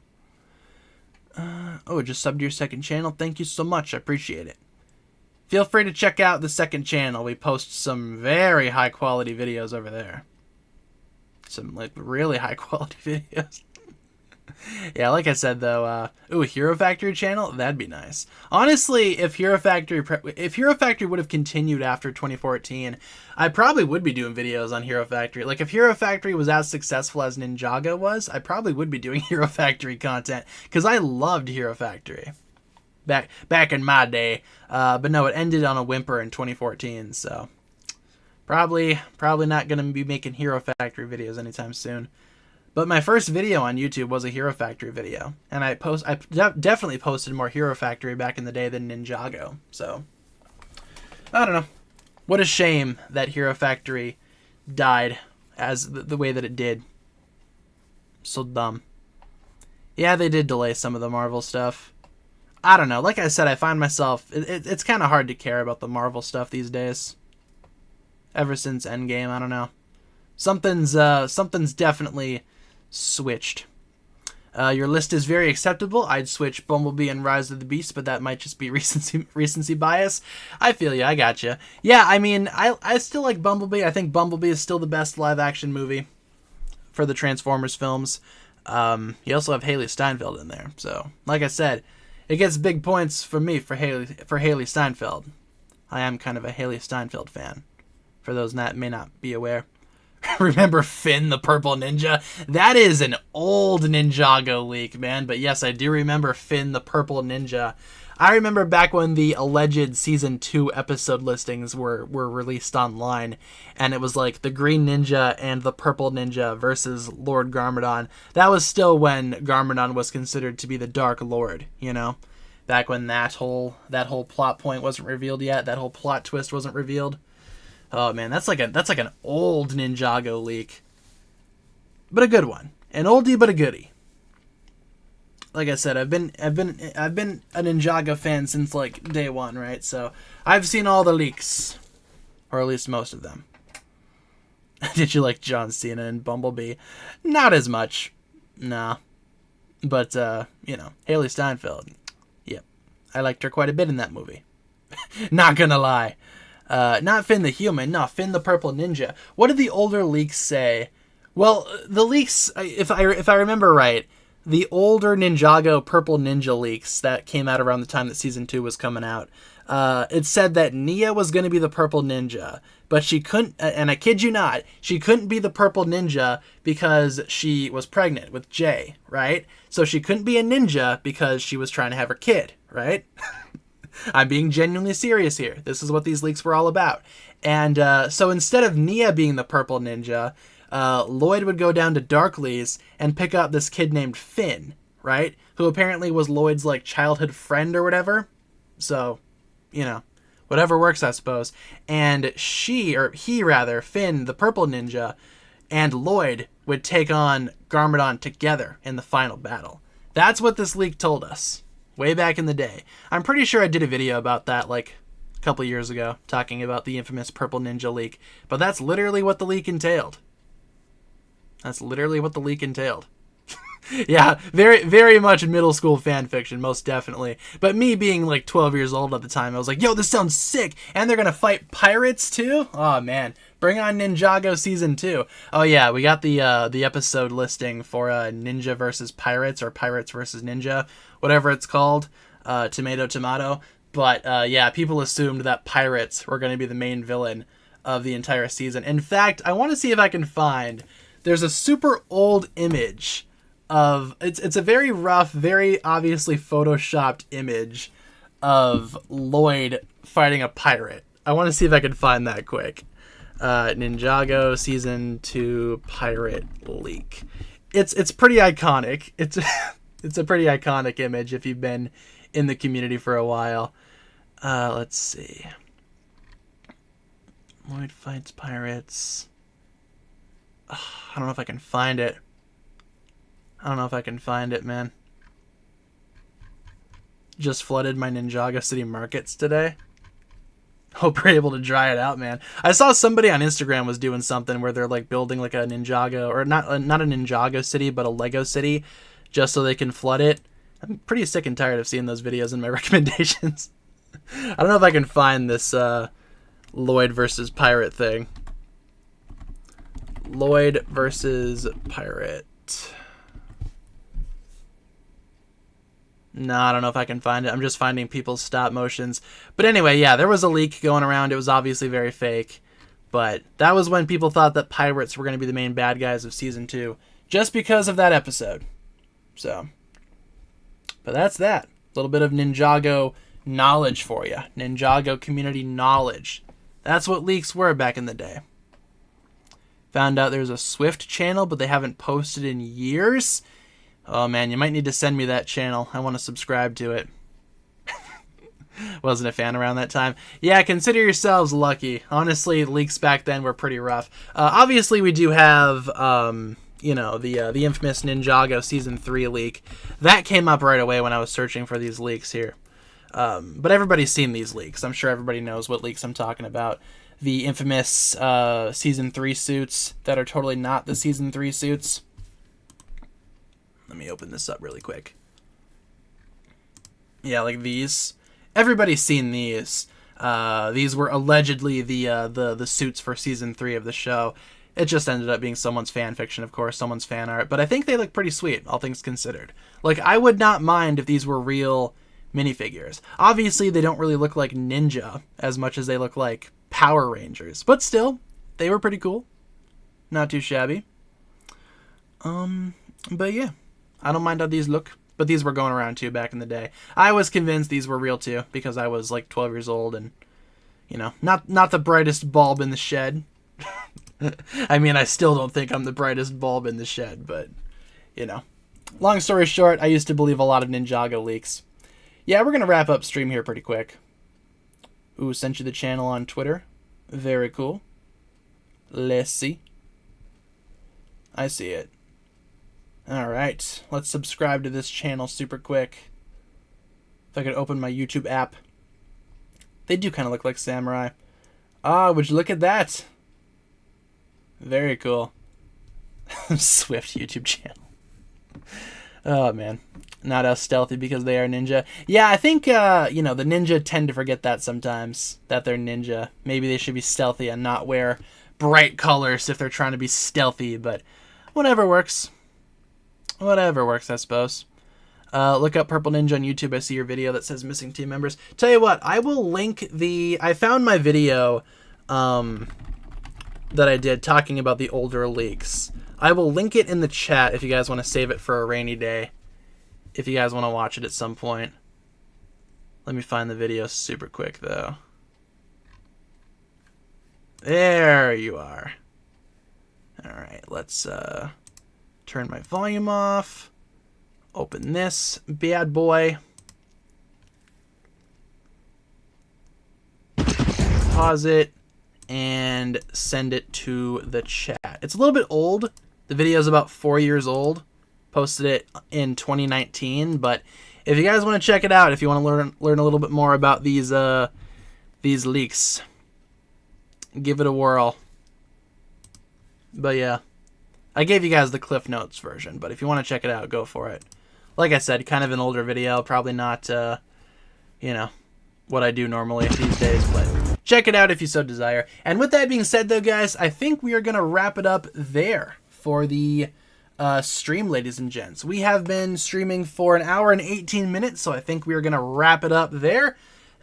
S1: Just subbed to your second channel. Thank you so much. I appreciate it. Feel free to check out the second channel. We post some very high quality videos over there. Some like really high quality videos. Yeah, like I said though, ooh, Hero Factory channel, that'd be nice. Honestly, if Hero Factory would have continued after 2014, I probably would be doing videos on Hero Factory. Like if Hero Factory was as successful as Ninjago was, I probably would be doing Hero Factory content because I loved Hero Factory back in my day. But no, it ended on a whimper in 2014, so probably not gonna be making Hero Factory videos anytime soon. But my first video on YouTube was a Hero Factory video, and I definitely posted more Hero Factory back in the day than Ninjago. So I don't know. What a shame that Hero Factory died as the way that it did. So dumb. Yeah, they did delay some of the Marvel stuff. I don't know. Like I said, I find myself... It's kind of hard to care about the Marvel stuff these days. Ever since Endgame, I don't know. Something's definitely switched. Your list is very acceptable. I'd switch Bumblebee and Rise of the Beast, but that might just be recency bias. I feel you. I gotcha. Yeah, I mean, I still like Bumblebee. I think Bumblebee is still the best live-action movie for the Transformers films. You also have Haley Steinfeld in there. So, like I said, it gets big points for me for Haley Steinfeld. I am kind of a Haley Steinfeld fan, for those that may not be aware. Remember Finn the Purple Ninja? That is an old Ninjago leak, man. But yes, I do remember Finn the Purple Ninja. I remember back when the alleged Season 2 episode listings were released online, and it was like the Green Ninja and the Purple Ninja versus Lord Garmadon. That was still when Garmadon was considered to be the Dark Lord, you know? Back when that whole plot point wasn't revealed yet, that whole plot twist wasn't revealed. Oh man, that's like an old Ninjago leak, but a good one, an oldie but a goodie. Like I said, I've been a Ninjago fan since like day one, right? So I've seen all the leaks, or at least most of them. Did you like John Cena and Bumblebee? Not as much, nah. But you know, Haley Steinfeld, yep, I liked her quite a bit in that movie. Not gonna lie. Not Finn the Human, no, Finn the Purple Ninja. What did the older leaks say? Well, the leaks, if I remember right, the older Ninjago Purple Ninja leaks that came out around the time that Season 2 was coming out, it said that Nia was going to be the Purple Ninja, but she couldn't, and I kid you not, she couldn't be the Purple Ninja because she was pregnant with Jay, right? So she couldn't be a ninja because she was trying to have her kid, right? I'm being genuinely serious here. This is what these leaks were all about. And so instead of Nia being the Purple Ninja, Lloyd would go down to Darkly's and pick up this kid named Finn, right? Who apparently was Lloyd's like childhood friend or whatever. So, you know, whatever works, I suppose. And he, Finn, the Purple Ninja, and Lloyd would take on Garmadon together in the final battle. That's what this leak told us. Way back in the day. I'm pretty sure I did a video about that like a couple years ago, talking about the infamous Purple Ninja leak. But that's literally what the leak entailed. That's literally what the leak entailed. Yeah, very, very much middle school fan fiction, most definitely. But me being like 12 years old at the time, I was like, yo, this sounds sick. And they're going to fight pirates too? Oh, man. Bring on Ninjago Season 2. Oh, yeah, we got the episode listing for Ninja versus Pirates, or Pirates versus Ninja, whatever it's called. Tomato. But, yeah, people assumed that pirates were going to be the main villain of the entire season. In fact, I want to see if I can find... There's a super old image of... It's a very rough, very obviously photoshopped image of Lloyd fighting a pirate. I want to see if I can find that quick. Ninjago Season 2 pirate leak. It's pretty iconic. It's a pretty iconic image if you've been in the community for a while. Let's see. Lloyd fights pirates. I don't know if I can find it. Man. Just flooded my Ninjago City markets today. Hope you're able to dry it out, man. I saw somebody on Instagram was doing something where they're like building like a Ninjago, or not a Ninjago city, but a Lego city, just so they can flood it. I'm pretty sick and tired of seeing those videos in my recommendations. I don't know if I can find this Lloyd versus pirate thing. Lloyd versus pirate. No, I don't know if I can find it. I'm just finding people's stop motions. But anyway, yeah, there was a leak going around. It was obviously very fake. But that was when people thought that pirates were going to be the main bad guys of Season 2. Just because of that episode. So. But that's that. A little bit of Ninjago knowledge for you. Ninjago community knowledge. That's what leaks were back in the day. Found out there's a Swift channel, but they haven't posted in years. Oh man, you might need to send me that channel. I want to subscribe to it. Wasn't a fan around that time. Yeah, consider yourselves lucky. Honestly, leaks back then were pretty rough. Obviously, we do have, the infamous Ninjago Season 3 leak. That came up right away when I was searching for these leaks here. But everybody's seen these leaks. I'm sure everybody knows what leaks I'm talking about. The infamous Season 3 suits that are totally not the Season 3 suits. Let me open this up really quick. Yeah, like these. Everybody's seen these. These were allegedly the suits for Season 3 of the show. It just ended up being someone's fan fiction, of course, someone's fan art. But I think they look pretty sweet, all things considered. Like, I would not mind if these were real minifigures. Obviously, they don't really look like Ninja as much as they look like Power Rangers. But still, they were pretty cool. Not too shabby. But yeah, I don't mind how these look. But these were going around too back in the day. I was convinced these were real too because I was like 12 years old and, not the brightest bulb in the shed. I mean, I still don't think I'm the brightest bulb in the shed, but, Long story short, I used to believe a lot of Ninjago leaks. Yeah, we're going to wrap up stream here pretty quick. Ooh, sent you the channel on Twitter. Very cool. Let's see. I see it. Alright, let's subscribe to this channel super quick. If I could open my YouTube app. They do kind of look like samurai. Ah, would you look at that? Very cool. Swift YouTube channel. Oh, man. Not as stealthy because they are ninja. Yeah, I think, the ninja tend to forget that sometimes, that they're ninja. Maybe they should be stealthy and not wear bright colors if they're trying to be stealthy, but whatever works. Whatever works, I suppose. Look up Purple Ninja on YouTube. I see your video that says missing team members. Tell you what, I will link I found my video that I did talking about the older leaks. I will link it in the chat if you guys want to save it for a rainy day. If you guys want to watch it at some point. Let me find the video super quick, though. There you are. Alright, let's turn my volume off. Open this bad boy. Pause it. And send it to the chat. It's a little bit old. The video is about 4 years old. Posted it in 2019. But if you guys want to check it out, if you want to learn a little bit more about these leaks, give it a whirl. But yeah. I gave you guys the Cliff Notes version, but if you want to check it out, go for it. Like I said, kind of an older video, probably not, what I do normally these days, but check it out if you so desire. And with that being said, though, guys, I think we are going to wrap it up there for the stream, ladies and gents. We have been streaming for 1 hour and 18 minutes, so I think we are going to wrap it up there.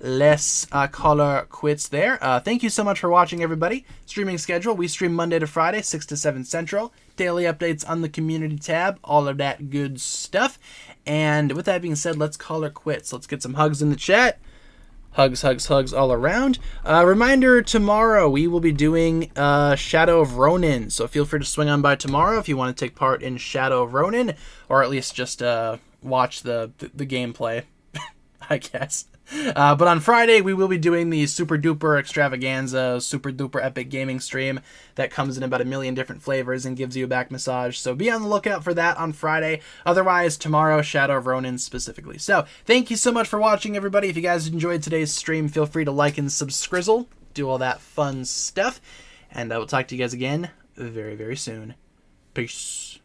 S1: Let's call our quits there. Thank you so much for watching, everybody. Streaming schedule, we stream Monday to Friday, 6 to 7 Central. Daily updates on the community tab, all of that good stuff. And with that being said, let's call our quits. Let's get some hugs in the chat. Hugs, hugs, hugs all around. Reminder, tomorrow we will be doing Shadow of Ronin. So feel free to swing on by tomorrow if you want to take part in Shadow of Ronin. Or at least just watch the gameplay, I guess. But on Friday, we will be doing the Super Duper Extravaganza, Super Duper Epic Gaming stream that comes in about 1 million different flavors and gives you a back massage. So be on the lookout for that on Friday. Otherwise, tomorrow, Shadow of Ronin specifically. So thank you so much for watching, everybody. If you guys enjoyed today's stream, feel free to like and subscrizzle, do all that fun stuff. And I will talk to you guys again very, very soon. Peace.